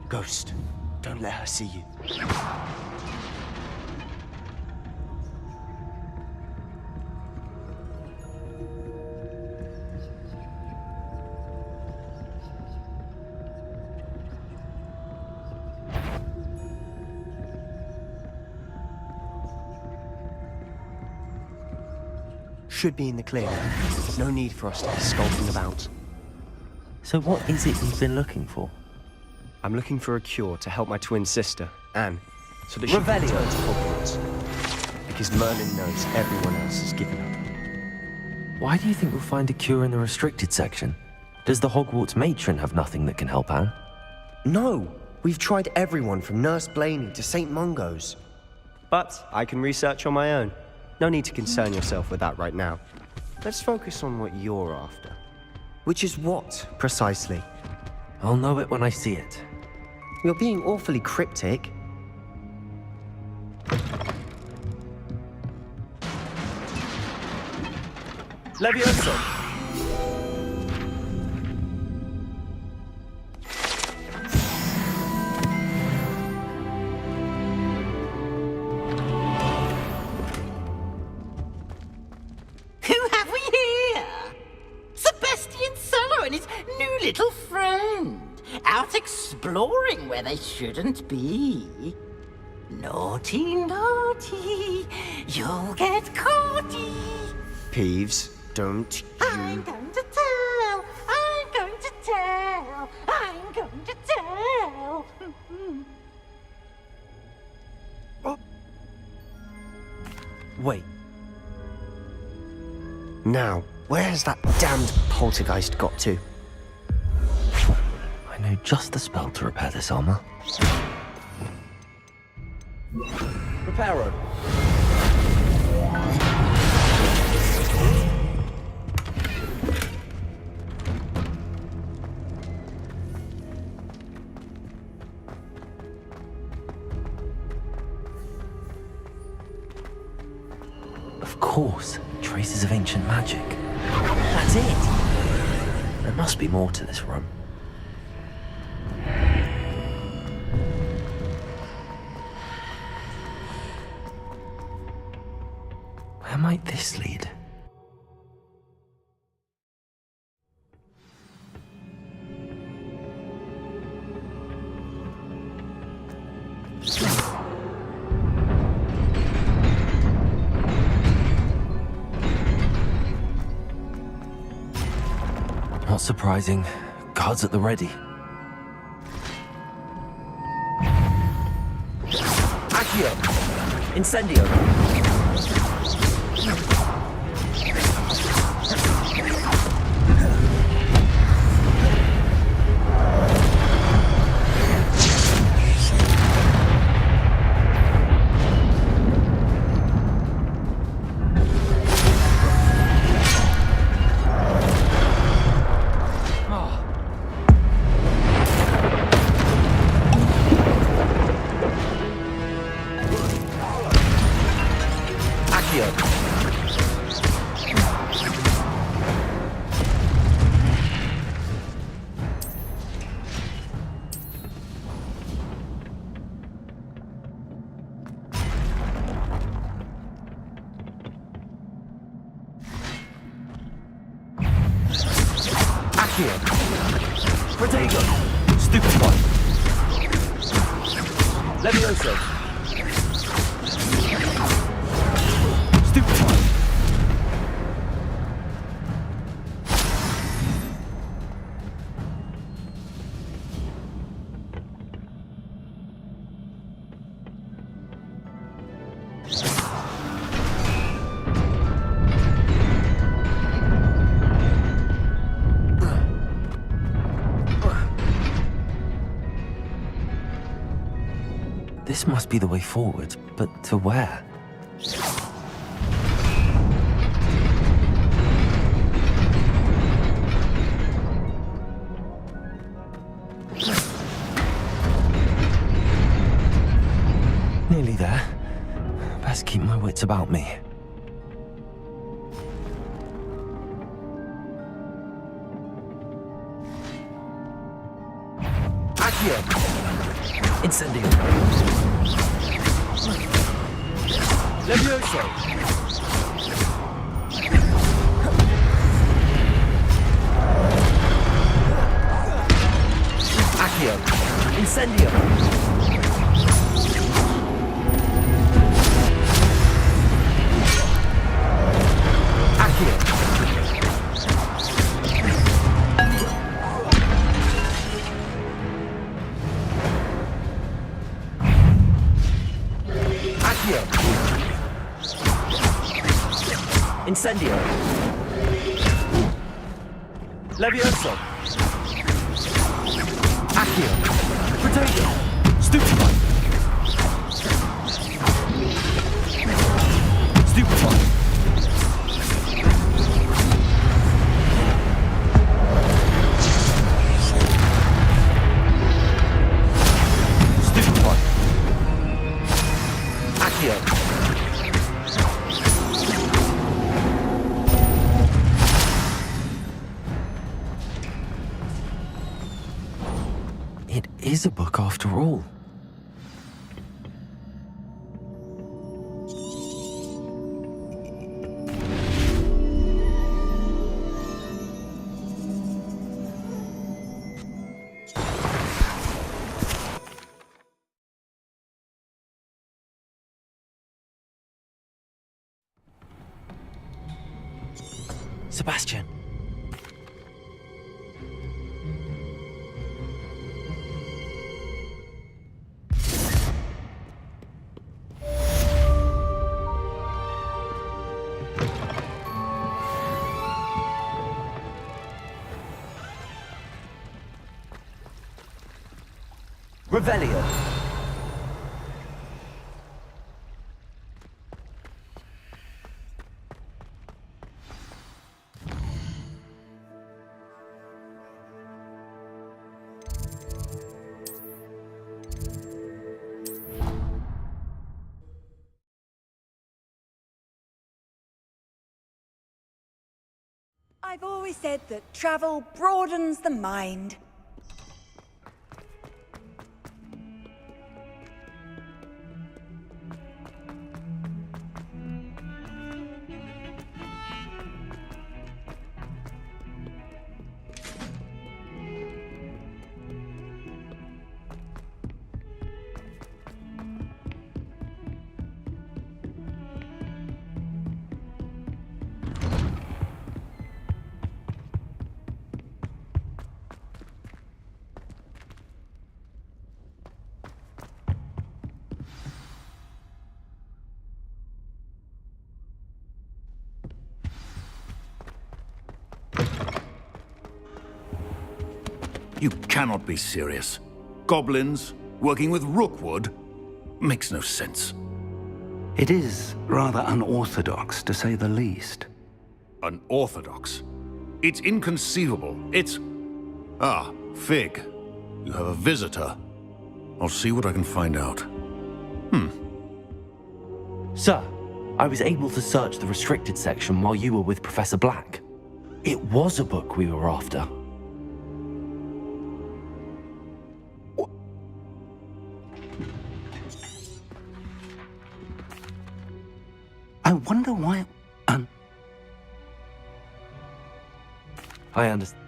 Ghost, don't let her see you. Should be in the clear. No need for us to be skulking about. So what is it you've been looking for? I'm looking for a cure to help my twin sister, Anne, so that she can return to Hogwarts. Because Merlin knows everyone else has given up. Why do you think we'll find a cure in the restricted section? Does the Hogwarts matron have nothing that can help Anne? No! We've tried everyone from Nurse Blaney to St. Mungo's. But I can research on my own. No need to concern yourself with that right now. Let's focus on what you're after. Which is what, precisely? I'll know it when I see it. You're being awfully cryptic. Levioso! Little friend, out exploring where they shouldn't be. Naughty, naughty, you'll get caughty. Peeves, don't you... I'm going to tell, I'm going to tell, I'm going to tell. Wait. Now, where's that damned poltergeist got to? I know just the spell to repair this armor. Reparo. Of course, traces of ancient magic. That's it! There must be more to this room. Where might this lead? Not surprising. Guards at the ready. Accio! Incendio! Accio. Protego. Stupefy. Levioso. Stupefy. This must be the way forward, but to where? Nearly there. Best keep my wits about me. Accio! Incendio! Levioso! Accio! Incendio! Accio! Accio! Incendio! Levioso! Accio! Protego! Stupefy! Stupefy! Stupefy! Accio! It is a book after all. Sebastian. Revelio. I've always said that travel broadens the mind. You cannot be serious. Goblins working with Rookwood makes no sense. It is rather unorthodox, to say the least. Unorthodox? It's inconceivable. It's... Ah, Fig. You have a visitor. I'll see what I can find out. Sir, I was able to search the restricted section while you were with Professor Black. It was a book we were after. I wonder why... I understand.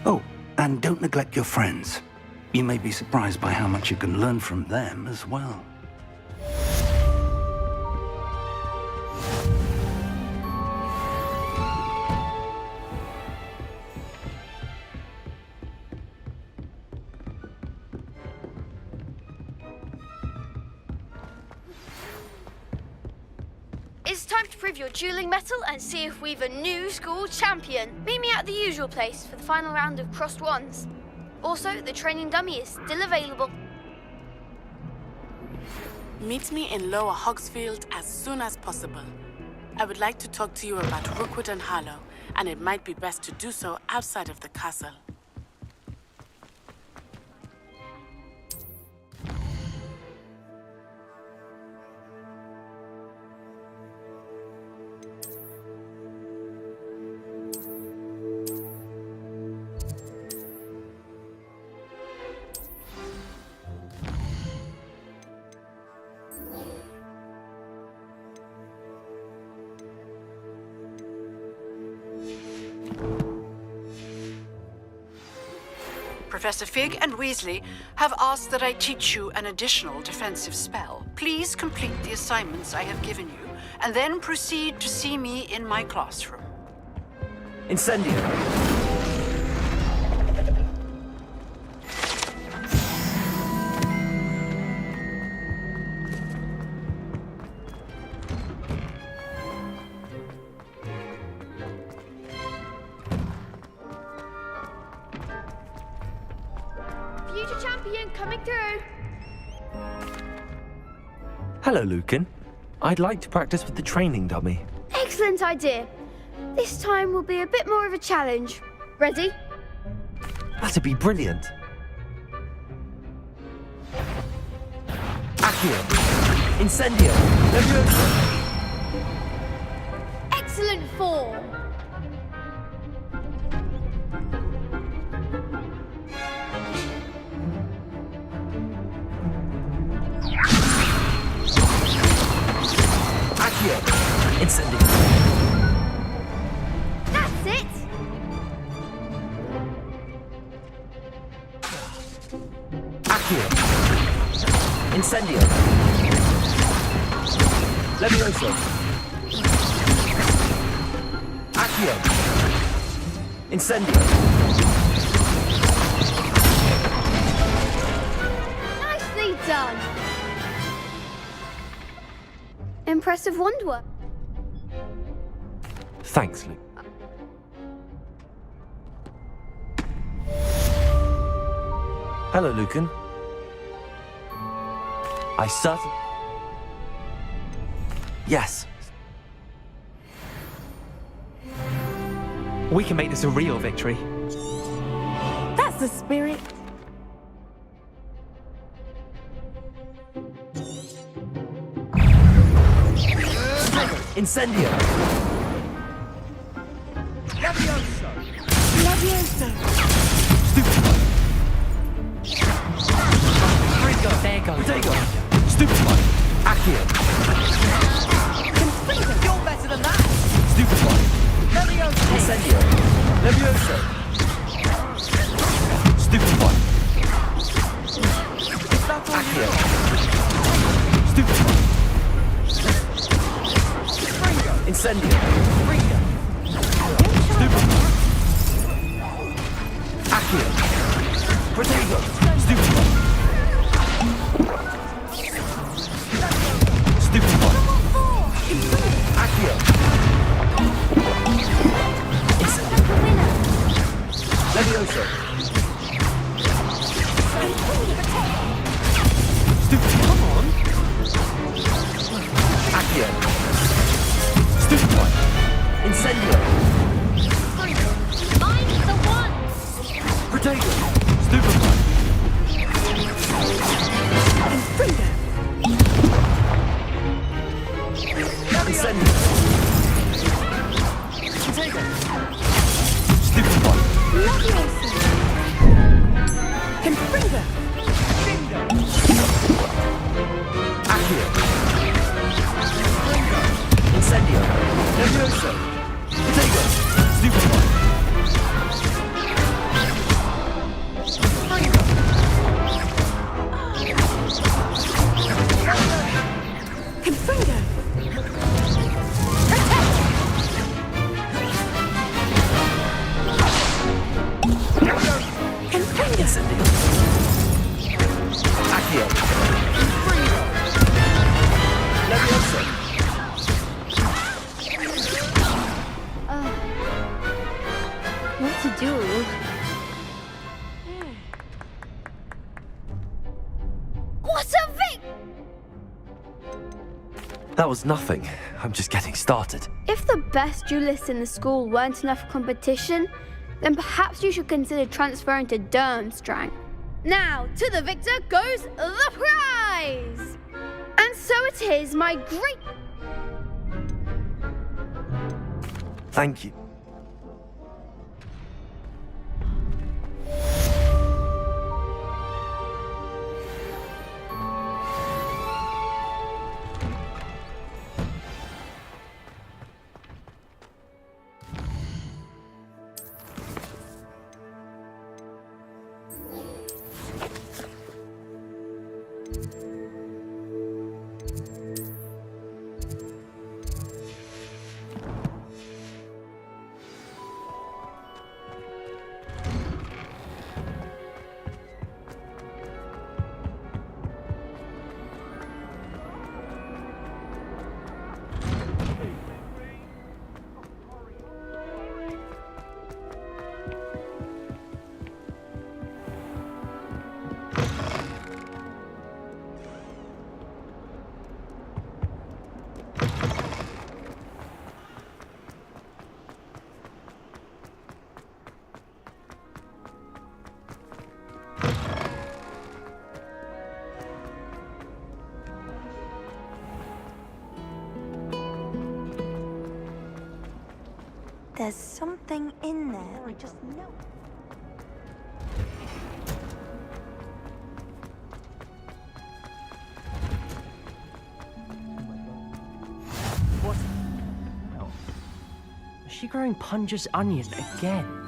Oh, and don't neglect your friends. You may be surprised by how much you can learn from them as well. It's time to prove your dueling mettle and see if we've a new school champion. Meet me at the usual place for the final round of crossed wands. Also, the training dummy is still available. Meet me in Lower Hogsfield as soon as possible. I would like to talk to you about Rookwood and Harlow, and it might be best to do so outside of the castle. Professor Fig and Weasley have asked that I teach you an additional defensive spell. Please complete the assignments I have given you, and then proceed to see me in my classroom. Incendio. Future champion coming through. Hello, Lucan. I'd like to practice with the training dummy. Excellent idea. This time will be a bit more of a challenge. Ready? That'd be brilliant. Accio. Incendio. Leviosa. Excellent form. Accio. Incendio. That's it. Accio. Incendio. Levioso. Accio. Incendio. Nicely done. Impressive wand work. Thanks, Luke. Hello, Lucan. I certainly... Yes. We can make this a real victory. That's the spirit. Incendio. Levioso. There goes. Potato. Stupid one. Accio. You're better than that. Stupid one. Levioso. Incendio. Levioso. Stupid one. Accio. Stupid one. Incendio. Stupid one. Accio. Potato. Stupid one. Stupid one. Accio. Incendio. Levioso. Stupid. Come on. Accio. Stupid one. Incendio. I'm the one. Potato. Stupid one. Incendio. Potato. Stupid one. Levioso. Confringo. Accio. Incendio. Levioso. Potato. Stupid one. What to do? What a vic! That was nothing. I'm just getting started. If the best duelists in the school weren't enough competition, then perhaps you should consider transferring to Durmstrang. Now, to the victor goes the prize! And so it is my great... Thank you. There's something in there, I just know. What? Is she growing Punja's onion again?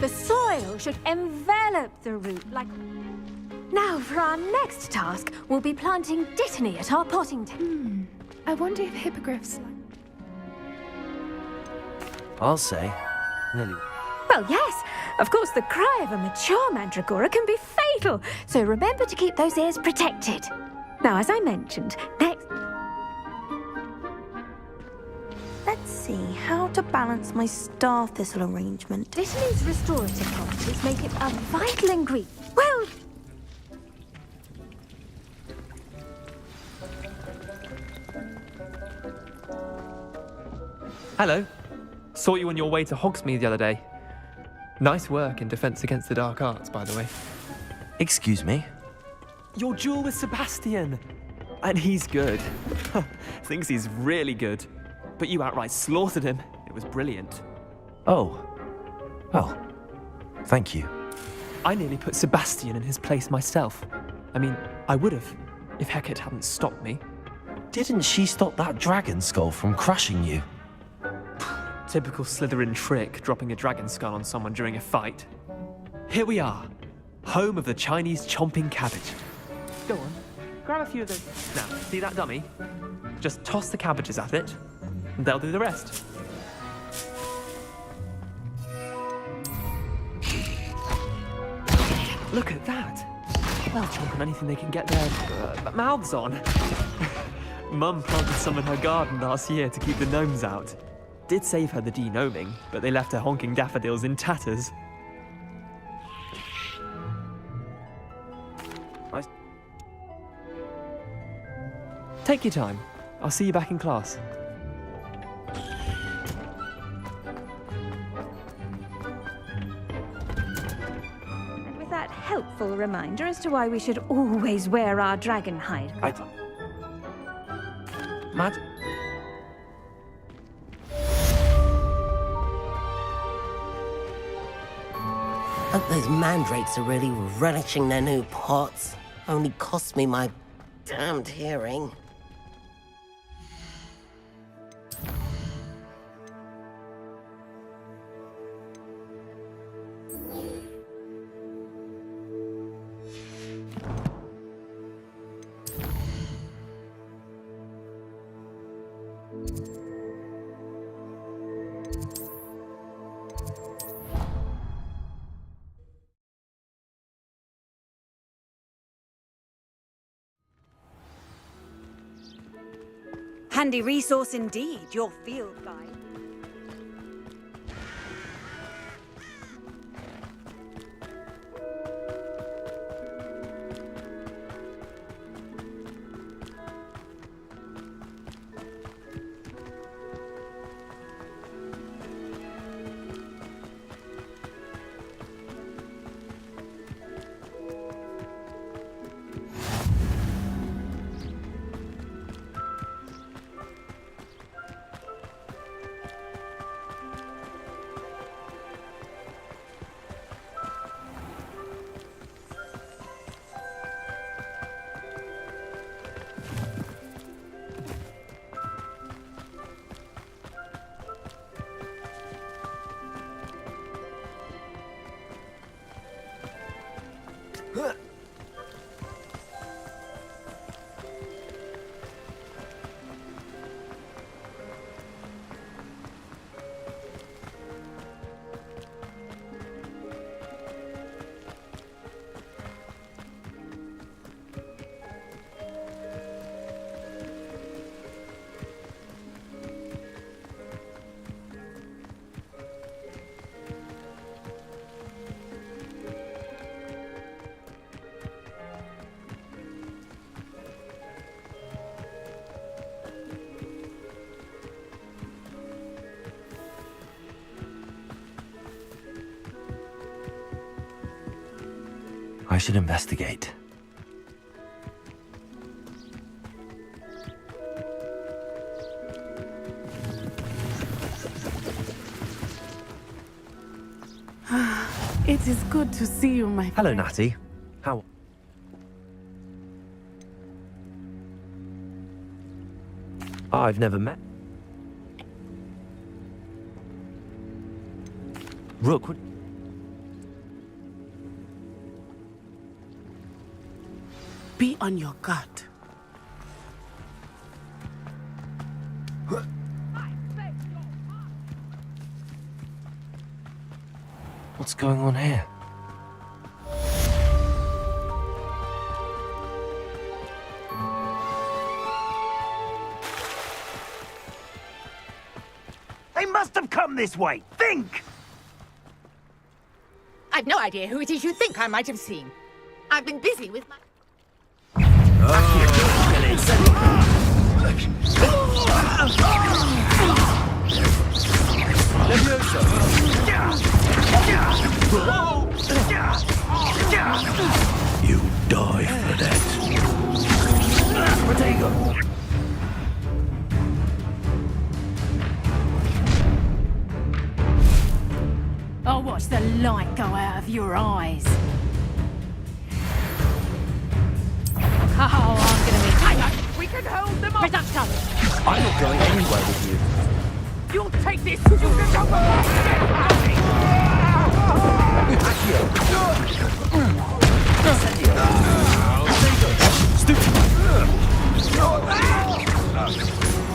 The soil should envelop the root like... Now, for our next task, we'll be planting dittany at our potting tent. I wonder if hippogriffs... I'll say. Nearly. Well, yes. Of course, the cry of a mature mandragora can be fatal, so remember to keep those ears protected. Now, as I mentioned, next... Let's see how to balance my star thistle arrangement. Dittany's restorative properties make it a vital ingredient. Well... Hello. Saw you on your way to Hogsmeade the other day. Nice work in Defense Against the Dark Arts, by the way. Excuse me? Your duel with Sebastian! And he's good. Thinks he's really good. But you outright slaughtered him. It was brilliant. Oh. Well, thank you. I nearly put Sebastian in his place myself. I mean, I would have, if Hecate hadn't stopped me. Didn't she stop that dragon skull from crushing you? Typical Slytherin trick, dropping a dragon skull on someone during a fight. Here we are, home of the Chinese chomping cabbage. Go on, grab a few of those. Now, see that dummy? Just toss the cabbages at it, and they'll do the rest. Look at that. They'll chomp on anything they can get their mouths on. Mum planted some in her garden last year to keep the gnomes out. Did save her the de-gnoming, but they left her honking daffodils in tatters. Take your time. I'll see you back in class. And with that helpful reminder as to why we should always wear our dragon hide. Mad? Hope those mandrakes are really relishing their new pots. Only cost me my damned hearing. Handy resource indeed, your field guide. I should investigate. It is good to see you, my friend. Hello, Natty. How? I've never met. Rook, Be on your guard. what's going on here? They must have come this way. Think! I've no idea who it is you think I might have seen. I've been busy with my... You die for that. Protego. I'll watch the light go out of your eyes. Oh, I'm gonna make... Hang on! We can hold them off! I'm not going anywhere with you. You'll take this! You can go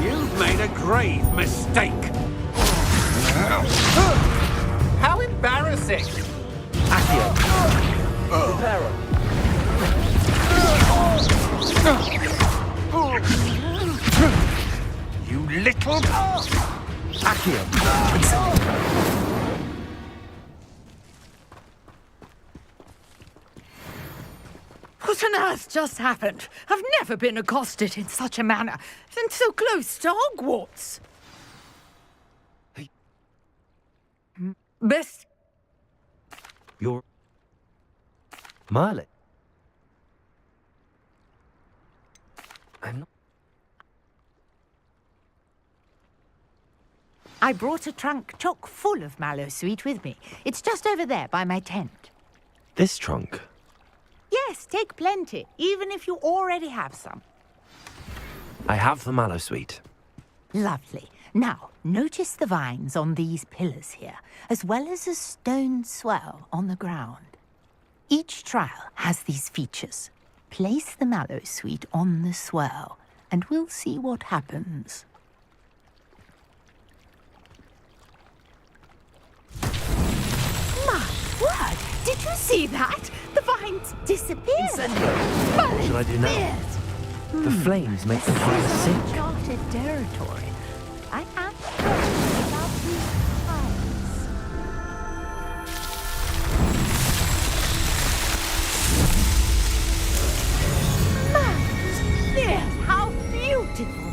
You've made a grave mistake. How embarrassing! Accio. Preparo. You little... Accio. What on earth just happened? I've never been accosted in such a manner, and so close to Hogwarts. Best... You're... Merlin. I'm not... I brought a trunk chock full of mallow sweet with me. It's just over there by my tent. This trunk? Yes, take plenty, even if you already have some. I have the mallow sweet. Lovely. Now, notice the vines on these pillars here, as well as a stone swell on the ground. Each trial has these features. Place the mallow sweet on the swell, and we'll see what happens. Did you see that? The vines disappeared. What should I do now? The flames make the fire sink. Uncharted territory. I am curious about these vines. Yes, how beautiful!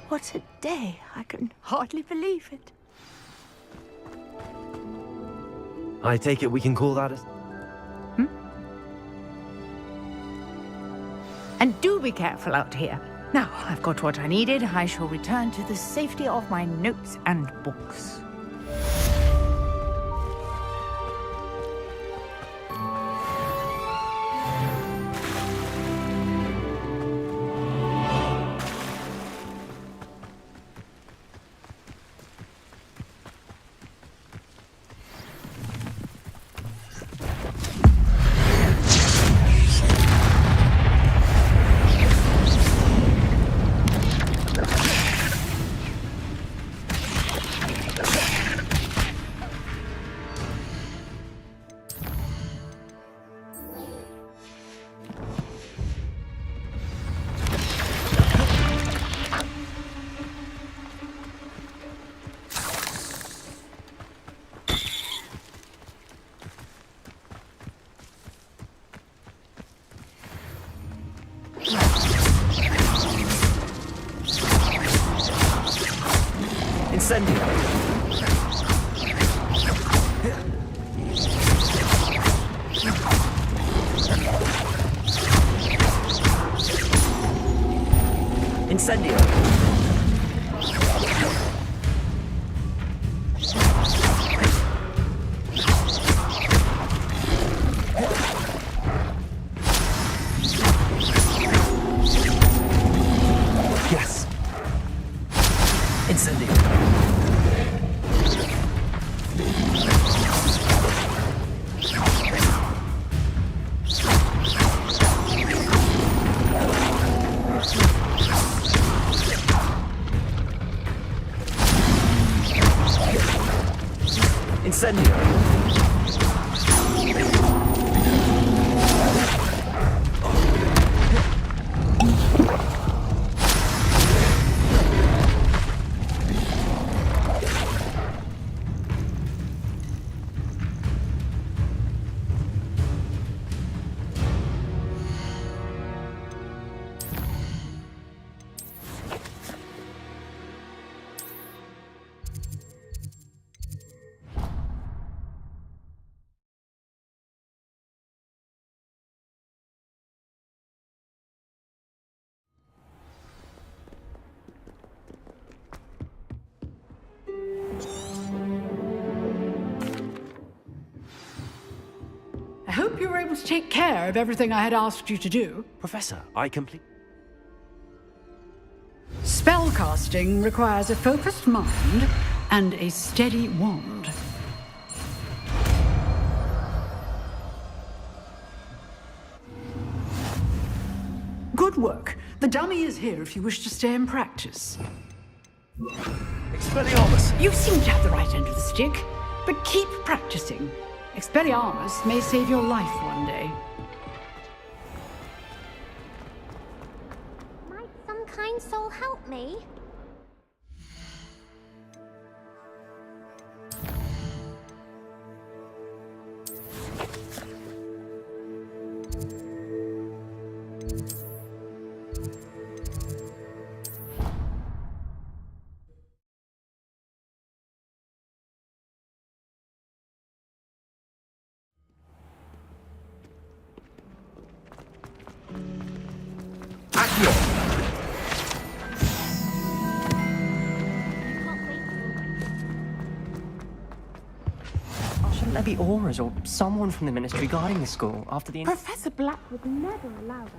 What a day! I can hardly believe it. I take it we can call that a... And do be careful out here. Now, I've got what I needed. I shall return to the safety of my notes and books. Incendio. Yes. Incendio. Incendio. I hope you were able to take care of everything I had asked you to do. Professor, I complete... Spellcasting requires a focused mind and a steady wand. Good work. The dummy is here if you wish to stay and practice. Expelliarmus! You seem to have the right end of the stick, but keep practicing. Expelliarmus may save your life one day. Might some kind soul help me? Shouldn't there be auras or someone from the ministry guarding the school after the... Professor Black would never allow that.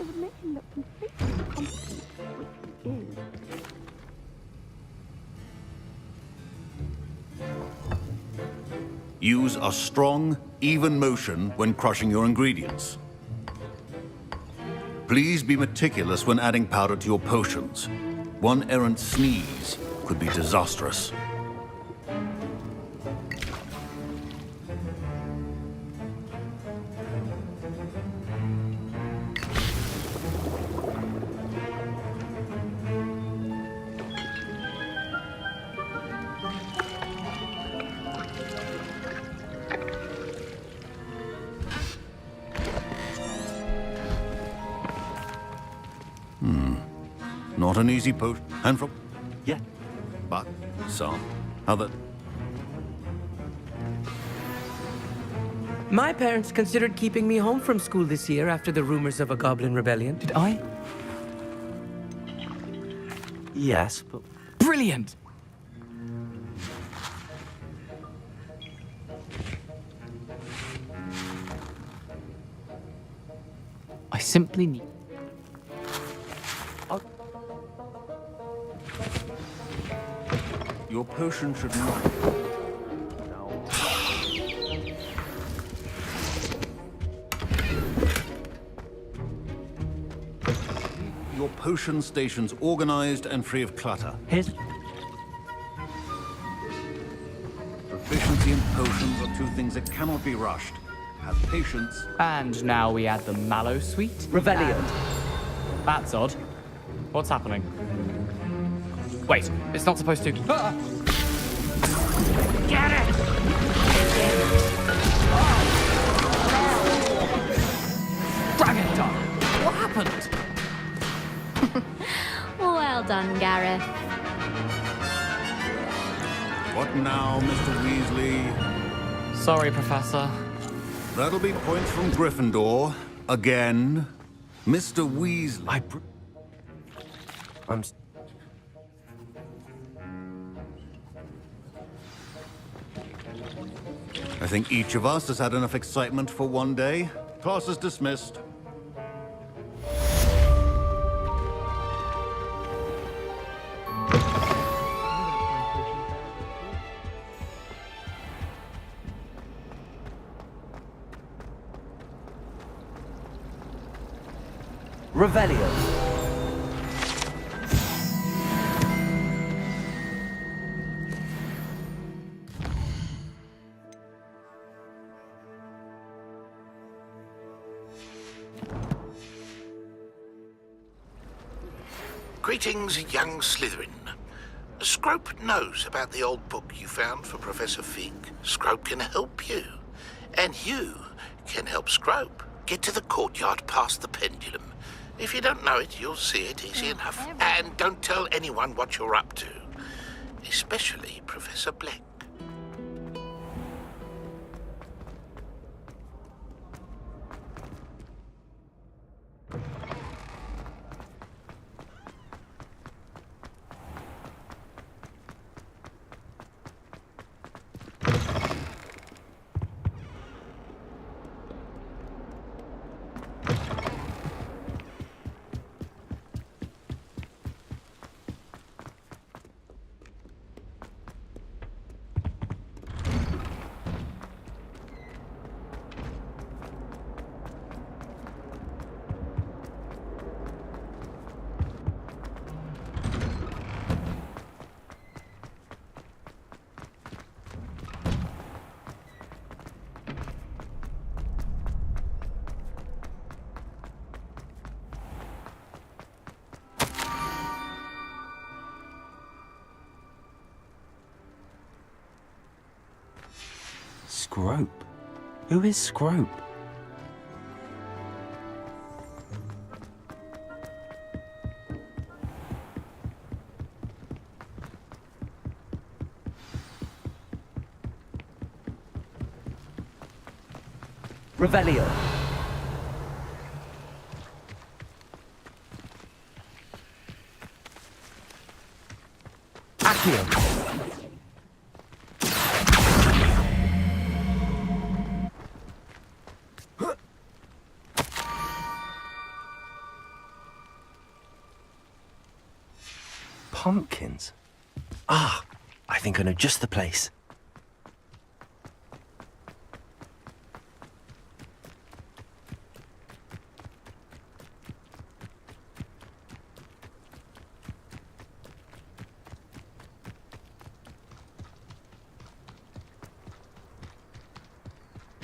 It would make him look completely incompetent, which he is. Use a strong, even motion when crushing your ingredients. Please be meticulous when adding powder to your potions. One errant sneeze could be disastrous. Not an easy post. And from... Yeah. But, some. How that... My parents considered keeping me home from school this year after the rumors of a goblin rebellion. Did I? Yes, but... Brilliant! I simply need... Your potion should not... Your potion station's organized and free of clutter. Here's... Proficiency in potions are two things that cannot be rushed. Have patience. And now we add the Mallow Suite? Revelio. That's odd. What's happening? Wait, it's not supposed to... Ah! Get it! Dragon Dog! What happened? Well done, Gareth. What now, Mr. Weasley? Sorry, Professor. That'll be points from Gryffindor. Again. Mr. Weasley. I'm... I think each of us has had enough excitement for one day. Class is dismissed. Revelio. Greetings, young Slytherin. Scrope knows about the old book you found for Professor Fig. Scrope can help you. And you can help Scrope. Get to the courtyard past the pendulum. If you don't know it, you'll see it easy enough. And don't tell anyone what you're up to. Especially Professor Black. Scrope? Who is Scrope? Revelio. Accio. Pumpkins? Ah, I think I know just the place.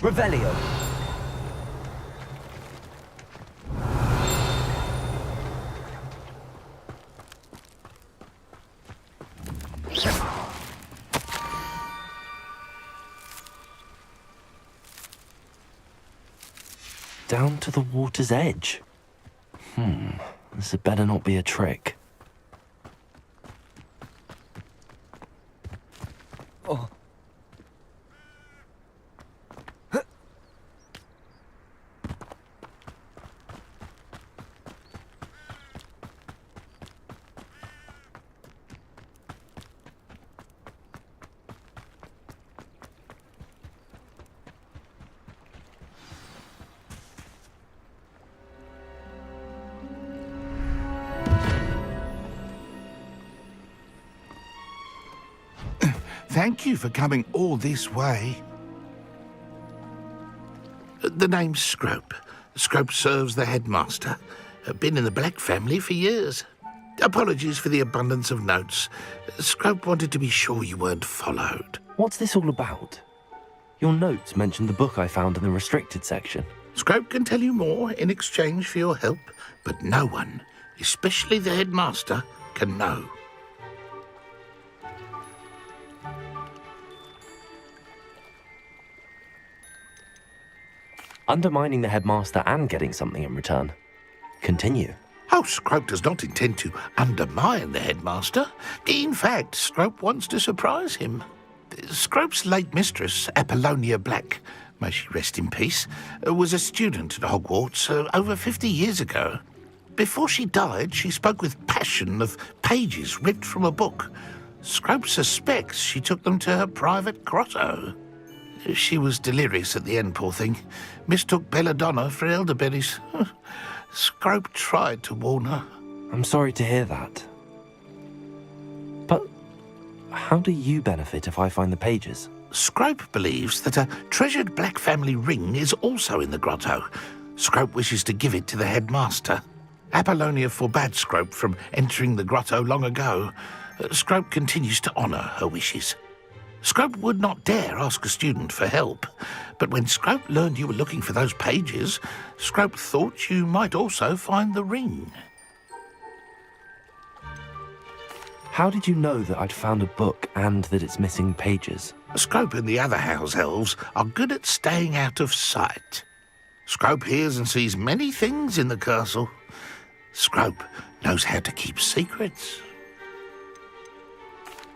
Revelio. Down to the water's edge. This had better not be a trick. Oh. Thank you for coming all this way. The name's Scrope. Scrope serves the headmaster. Been in the Black family for years. Apologies for the abundance of notes. Scrope wanted to be sure you weren't followed. What's this all about? Your notes mentioned the book I found in the restricted section. Scrope can tell you more in exchange for your help, but no one, especially the headmaster, can know. Undermining the headmaster and getting something in return. Continue. Oh, Scrope does not intend to undermine the headmaster. In fact, Scrope wants to surprise him. Scrope's late mistress, Apollonia Black, may she rest in peace, was a student at Hogwarts over 50 years ago. Before she died, she spoke with passion of pages ripped from a book. Scrope suspects she took them to her private grotto. She was delirious at the end, poor thing. Mistook belladonna for elderberries. Scrope tried to warn her. I'm sorry to hear that. But how do you benefit if I find the pages? Scrope believes that a treasured Black family ring is also in the grotto. Scrope wishes to give it to the headmaster. Apollonia forbade Scrope from entering the grotto long ago. Scrope continues to honour her wishes. Scrope would not dare ask a student for help, but when Scrope learned you were looking for those pages, Scrope thought you might also find the ring. How did you know that I'd found a book and that it's missing pages? Scrope and the other house elves are good at staying out of sight. Scrope hears and sees many things in the castle. Scrope knows how to keep secrets.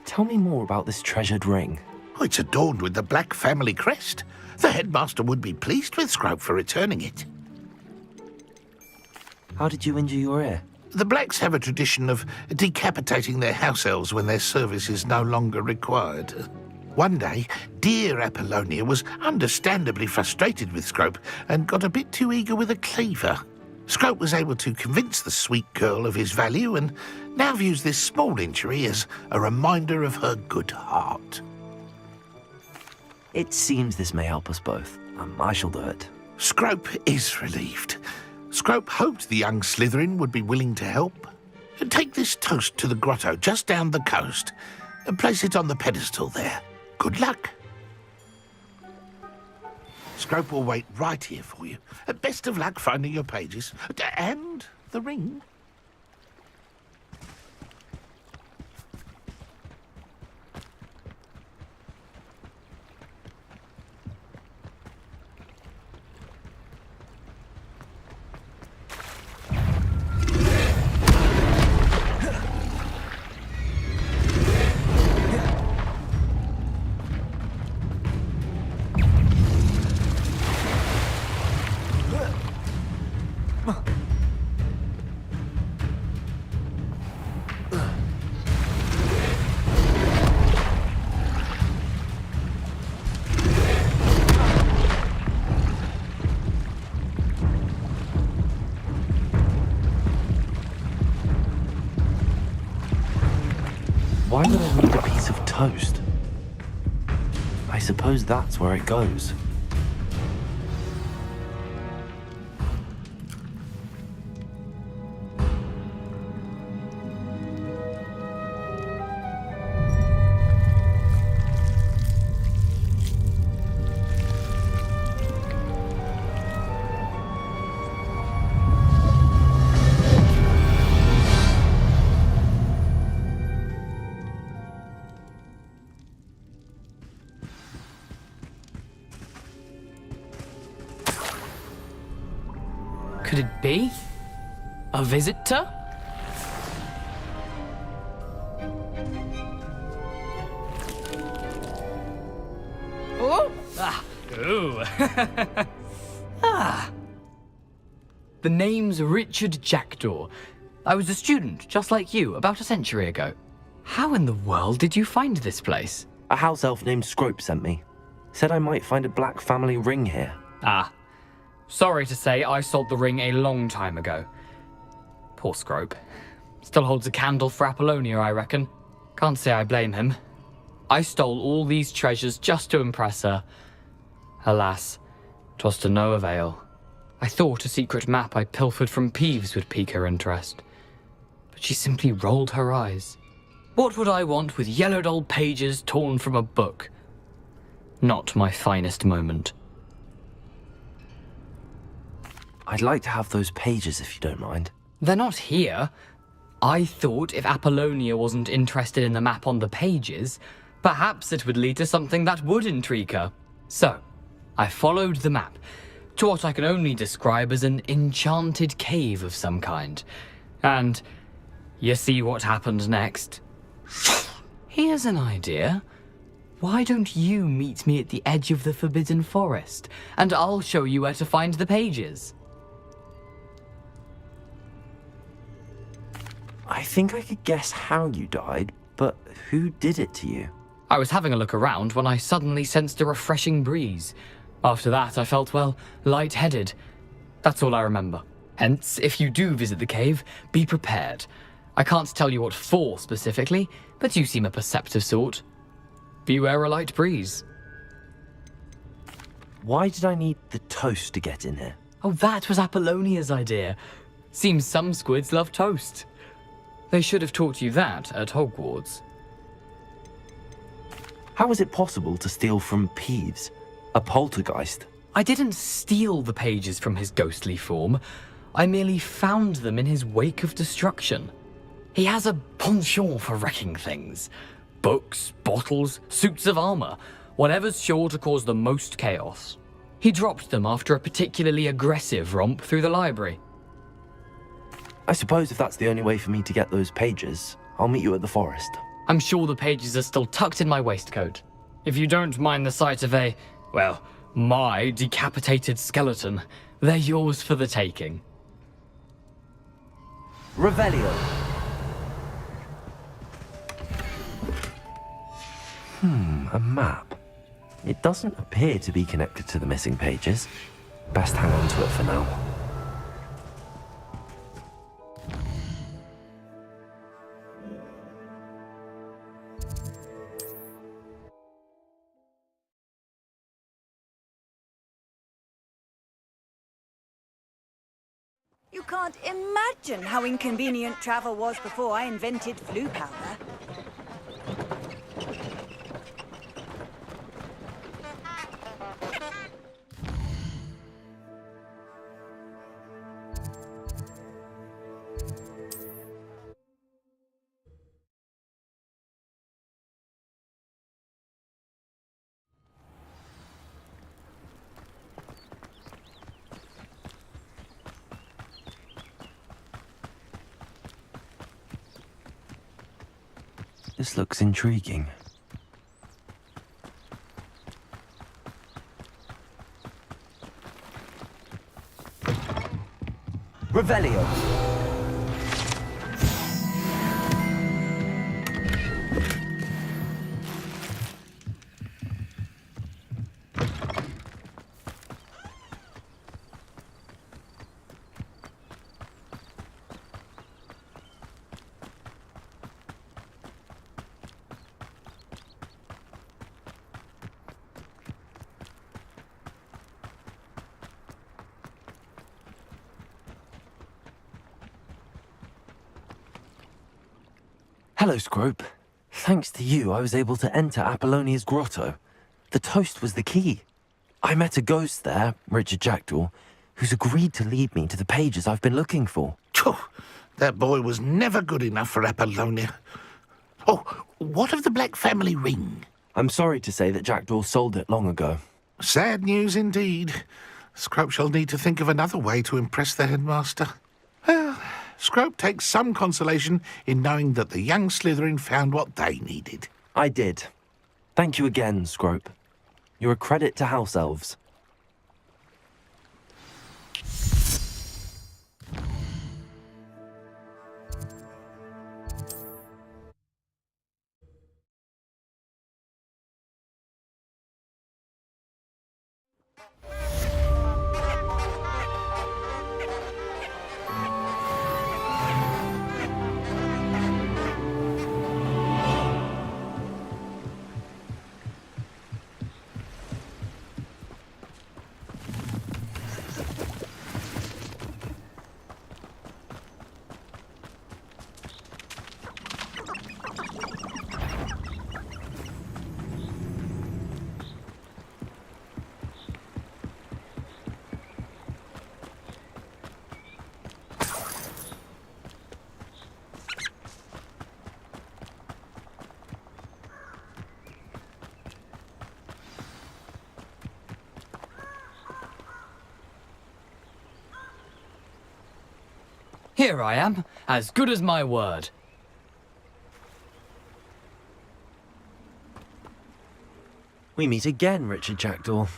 Tell me more about this treasured ring. Oh, it's adorned with the Black family crest. The headmaster would be pleased with Scrope for returning it. How did you injure your ear? The Blacks have a tradition of decapitating their house elves when their service is no longer required. One day, dear Apollonia was understandably frustrated with Scrope and got a bit too eager with a cleaver. Scrope was able to convince the sweet girl of his value and now views this small injury as a reminder of her good heart. It seems this may help us both. I shall do it. Scrope is relieved. Scrope hoped the young Slytherin would be willing to help. Take this toast to the grotto just down the coast and place it on the pedestal there. Good luck. Scrope will wait right here for you. Best of luck finding your pages. And the ring. Why would I need a piece of toast? I suppose that's where it goes. Could it be? A visitor? Oh! Ah. Ooh. Ah. The name's Richard Jackdaw. I was a student, just like you, about a century ago. How in the world did you find this place? A house elf named Scrope sent me. Said I might find a black family ring here. Ah. Sorry to say, I sold the ring a long time ago. Poor Scrope. Still holds a candle for Apollonia, I reckon. Can't say I blame him. I stole all these treasures just to impress her. Alas, 'twas to no avail. I thought a secret map I pilfered from Peeves would pique her interest. But she simply rolled her eyes. What would I want with yellowed old pages torn from a book? Not my finest moment. I'd like to have those pages if you don't mind. They're not here. I thought if Apollonia wasn't interested in the map on the pages, perhaps it would lead to something that would intrigue her. So, I followed the map to what I can only describe as an enchanted cave of some kind. And you see what happened next? Here's an idea. Why don't you meet me at the edge of the Forbidden Forest, and I'll show you where to find the pages? I think I could guess how you died, but who did it to you? I was having a look around when I suddenly sensed a refreshing breeze. After that, I felt, well, lightheaded. That's all I remember. Hence, if you do visit the cave, be prepared. I can't tell you what for specifically, but you seem a perceptive sort. Beware a light breeze. Why did I need the toast to get in here? Oh, that was Apollonia's idea. Seems some squids love toast. They should have taught you that at Hogwarts. How is it possible to steal from Peeves, a poltergeist? I didn't steal the pages from his ghostly form. I merely found them in his wake of destruction. He has a penchant for wrecking things. Books, bottles, suits of armor, whatever's sure to cause the most chaos. He dropped them after a particularly aggressive romp through the library. I suppose if that's the only way for me to get those pages, I'll meet you at the forest. I'm sure the pages are still tucked in my waistcoat. If you don't mind the sight of my decapitated skeleton, they're yours for the taking. Revelio. A map. It doesn't appear to be connected to the missing pages. Best hang on to it for now. You can't imagine how inconvenient travel was before I invented flu powder. This looks intriguing. Revelio. Hello, Scrope. Thanks to you, I was able to enter Apollonia's grotto. The toast was the key. I met a ghost there, Richard Jackdaw, who's agreed to lead me to the pages I've been looking for. That boy was never good enough for Apollonia. Oh, what of the Black family ring? I'm sorry to say that Jackdaw sold it long ago. Sad news indeed. Scrope shall need to think of another way to impress the headmaster. Well, Scrope takes some consolation in knowing that the young Slytherin found what they needed. I did. Thank you again, Scrope. You're a credit to House Elves. Here I am, as good as my word. We meet again, Richard Jackdaw.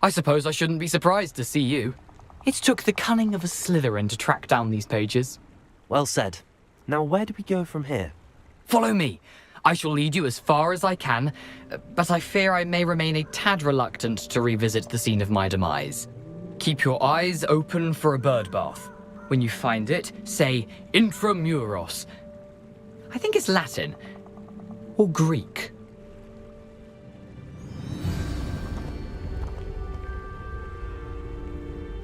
I suppose I shouldn't be surprised to see you. It took the cunning of a Slytherin to track down these pages. Well said. Now where do we go from here? Follow me. I shall lead you as far as I can, but I fear I may remain a tad reluctant to revisit the scene of my demise. Keep your eyes open for a bird bath. When you find it, say intramuros. I think it's Latin. Or Greek.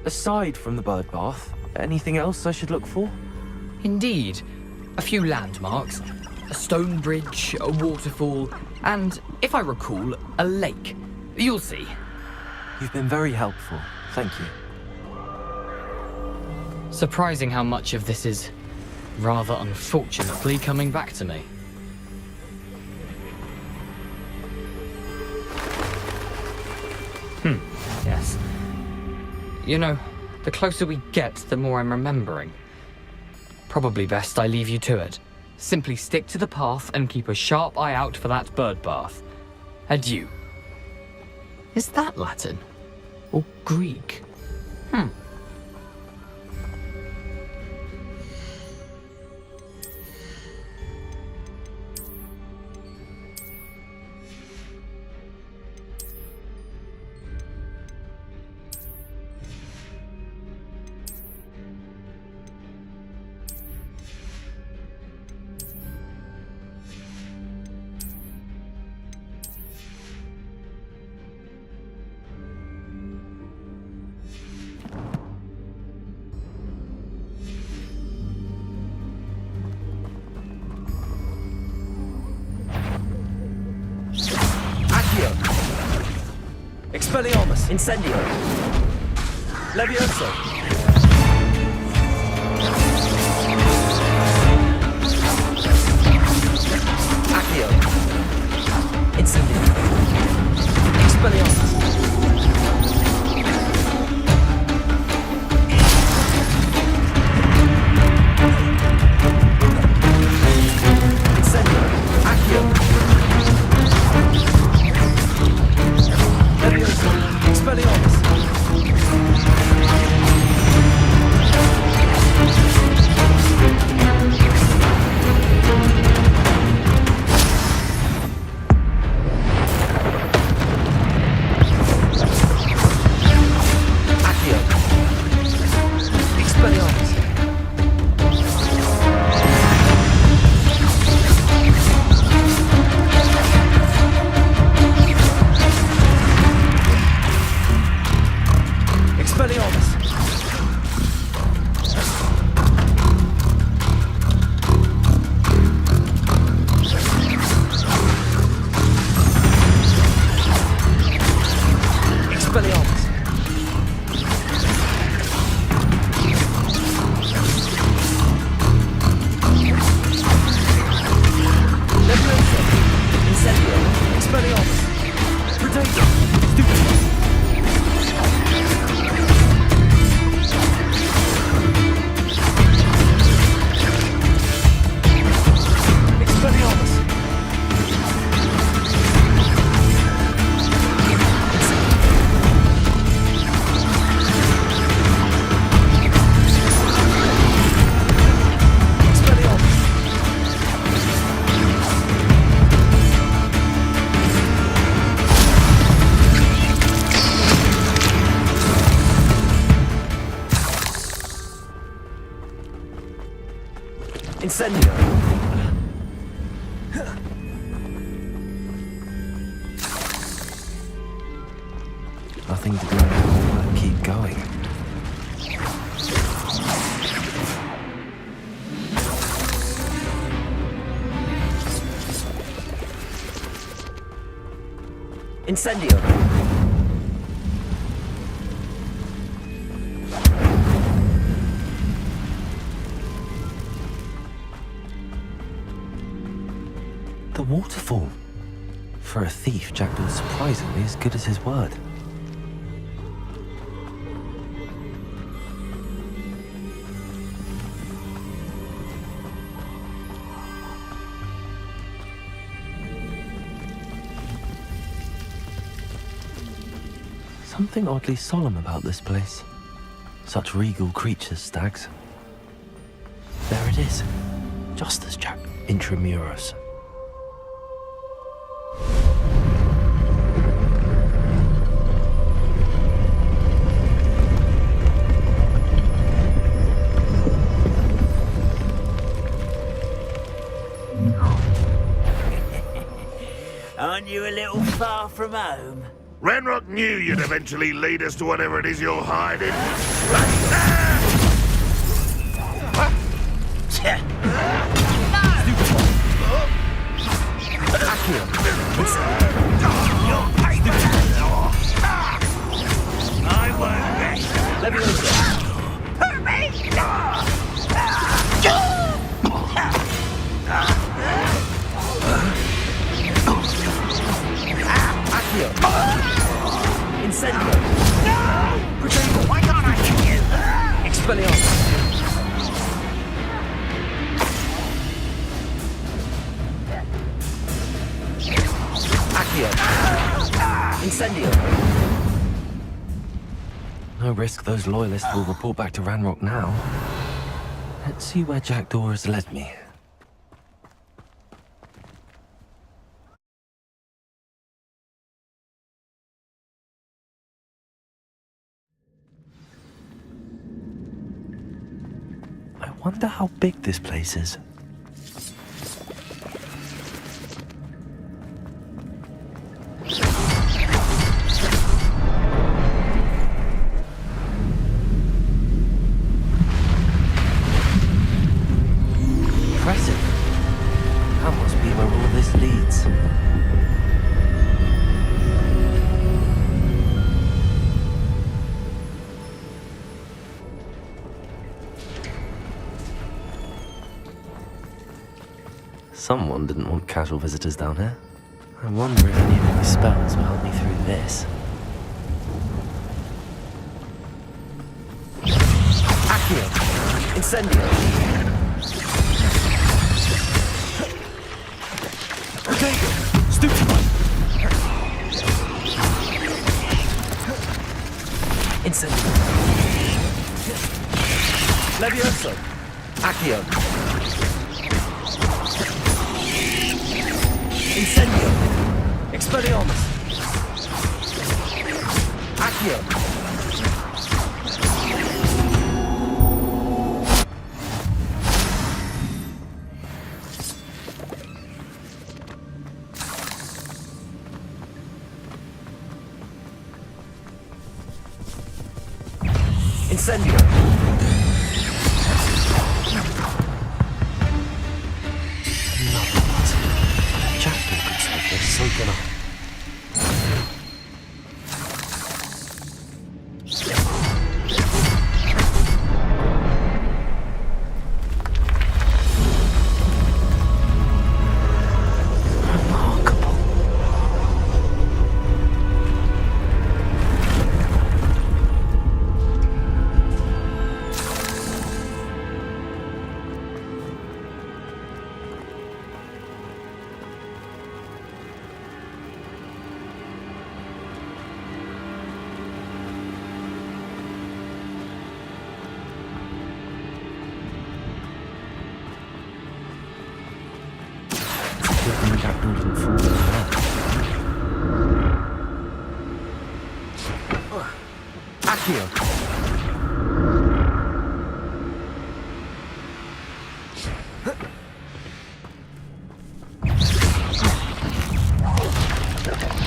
Aside from the bird bath, anything else I should look for? Indeed. A few landmarks. A stone bridge, a waterfall, and, if I recall, a lake. You'll see. You've been very helpful. Thank you. Surprising how much of this is, rather unfortunately, coming back to me. Yes. You know, the closer we get, the more I'm remembering. Probably best I leave you to it. Simply stick to the path and keep a sharp eye out for that bird bath. Adieu. Is that Latin? Or Greek? Expelliarmus! Incendio! Levioso! Accio! Incendio! Expelliarmus! Incendio! Accio! Expelliarmus! Incendio! Nothing to do now, but keep going. Incendio! The waterfall. For a thief, Jackdaw was surprisingly as good as his word. Something oddly solemn about this place. Such regal creatures, stags. There it is. Just as Jack Intramuros. Aren't you a little far from home? Ranrock knew you'd eventually lead us to whatever it is you're hiding. I won't rest. Let me Hurt Incendio! No! Protego, why can't I hit you? Expelliarmus! Accio! Incendio! No risk those loyalists will report back to Ranrock now. Let's see where Jackdaw has led me. I wonder how big this place is. Impressive. That must be where all this leads. Someone didn't want casual visitors down here. I wonder if any of my spells will help me through this. Accio! Incendio! Protego! Stupefy! Incendio! Levioso! Accio! Incendio! Expelliarmus! Accio! Incendio! Soaking up. Accio!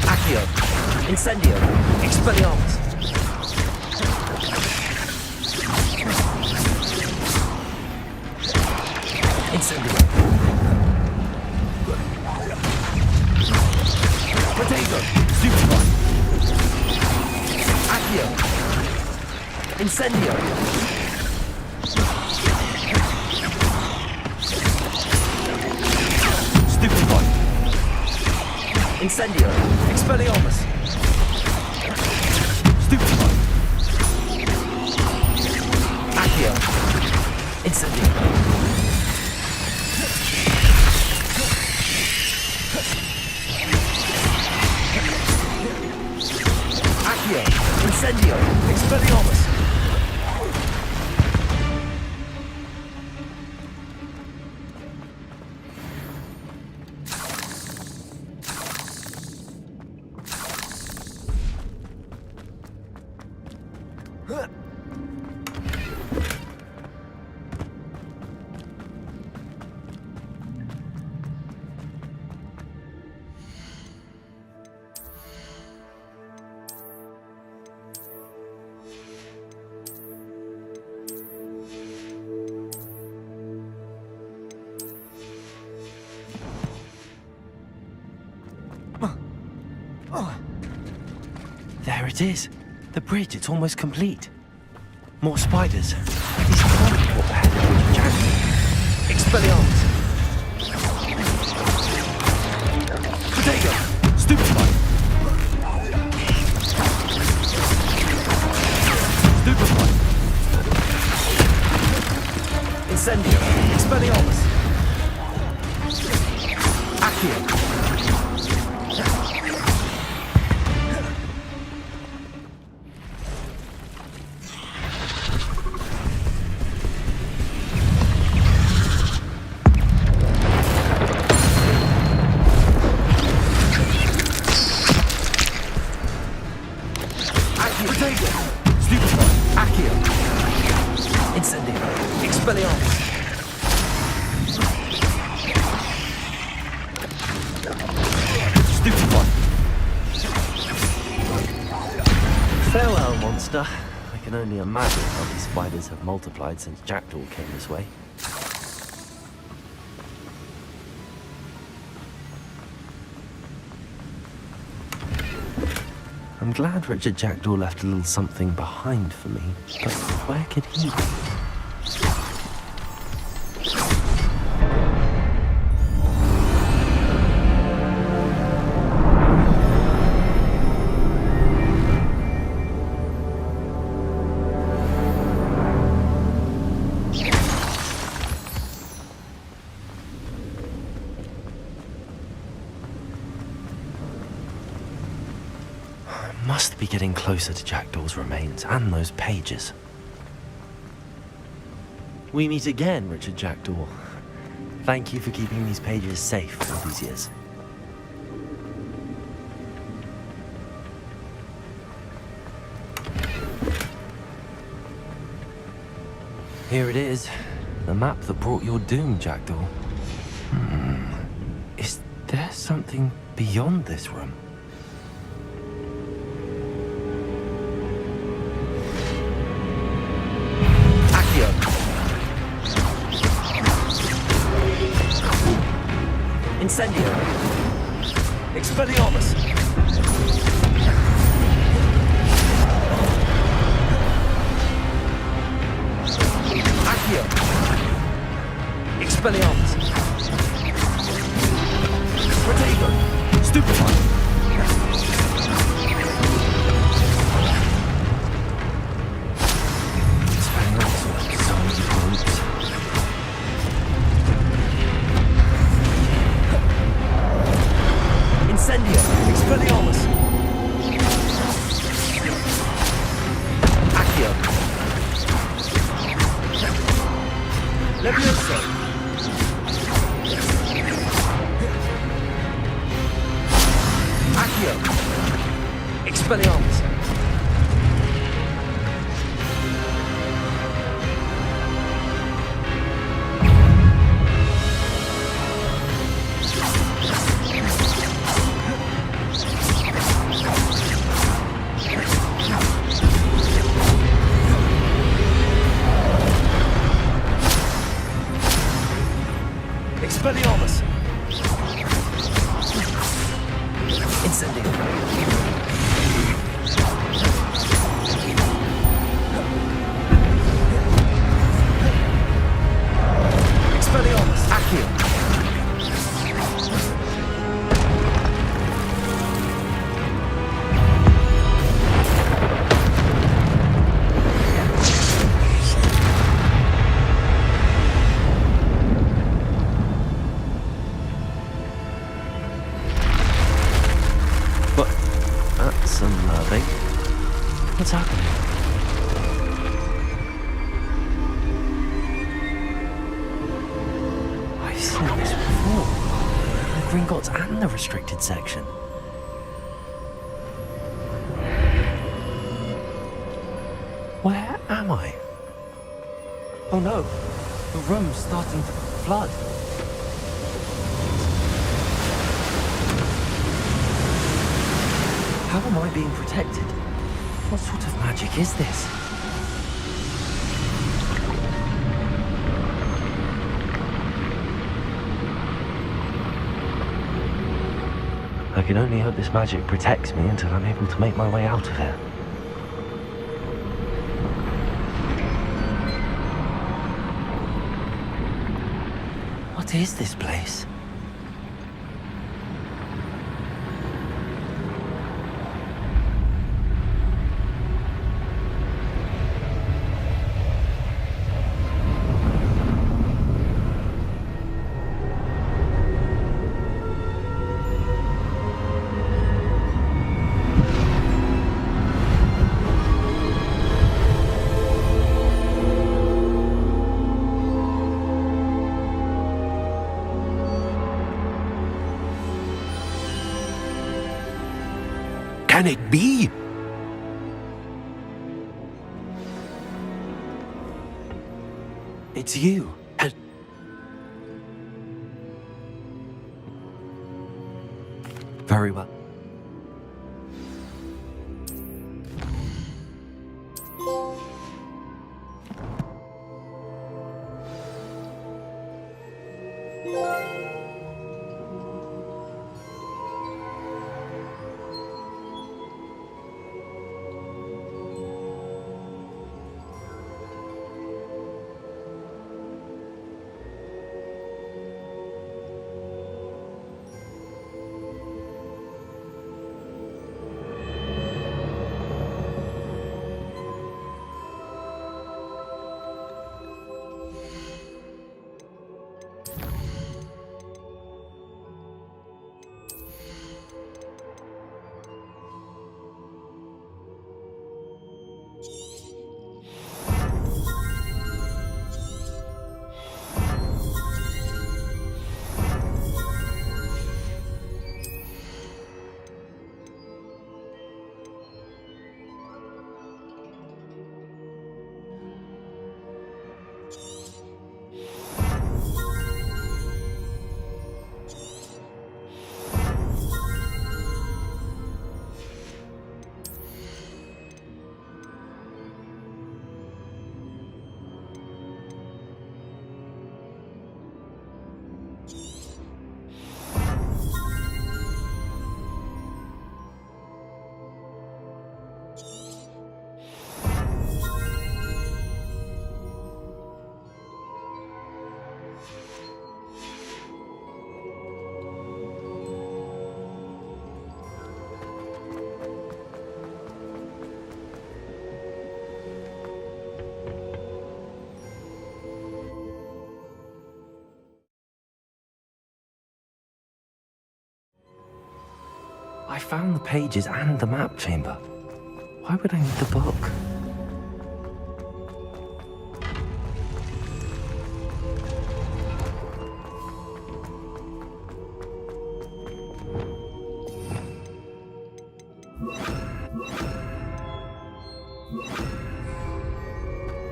Accio. Incendio. Expelliarmus. Incendio. Protego. Super. Accio. Incendio. Stupefy. Incendio. Expelliarmus. Stupefy. Accio. Incendio. Accio. Incendio. Expelliarmus. There it is. The bridge, it's almost complete. More spiders. These can't be what the heck are Jackson. Expelliarmus. Protego. Stupefy. Stupefy. Incendio. Expelliarmus. Accio. Farewell, monster. I can only imagine how these spiders have multiplied since Jackdaw came this way. I'm glad Richard Jackdaw left a little something behind for me, but where could he be? Must be getting closer to Jackdaw's remains and those pages. We meet again, Richard Jackdaw. Thank you for keeping these pages safe all these years. Here it is, the map that brought your doom, Jackdaw. Is there something beyond this room? Incendio. Expelliarmus. Accio. Expelliarmus. Protego. Stupefy. Incendio. Expelliarmus. Accio. Levioso. Accio. Expelliarmus. Expelliarmus! Incendio! Expelliarmus! Accio! That's unnerving. What's happening? I've seen this before. The Gringotts and the restricted section. Where am I? Oh no, the room's starting to flood. How am I being protected? What sort of magic is this? I can only hope this magic protects me until I'm able to make my way out of here. What is this place? Can it be? It's you. Very well. I found the pages and the map chamber. Why would I need the book?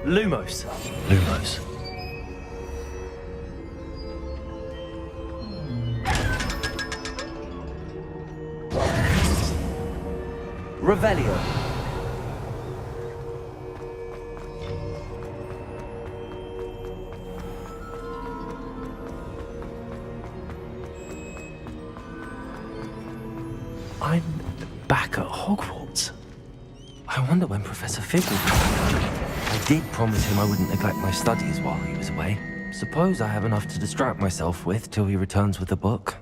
Lumos. Lumos. Revelio. I'm back at Hogwarts. I wonder when Professor Fig will come. I did promise him I wouldn't neglect my studies while he was away. Suppose I have enough to distract myself with till he returns with the book.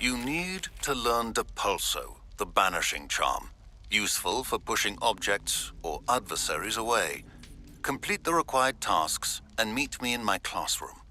You need to learn Depulso, the banishing charm. Useful for pushing objects or adversaries away. Complete the required tasks and meet me in my classroom.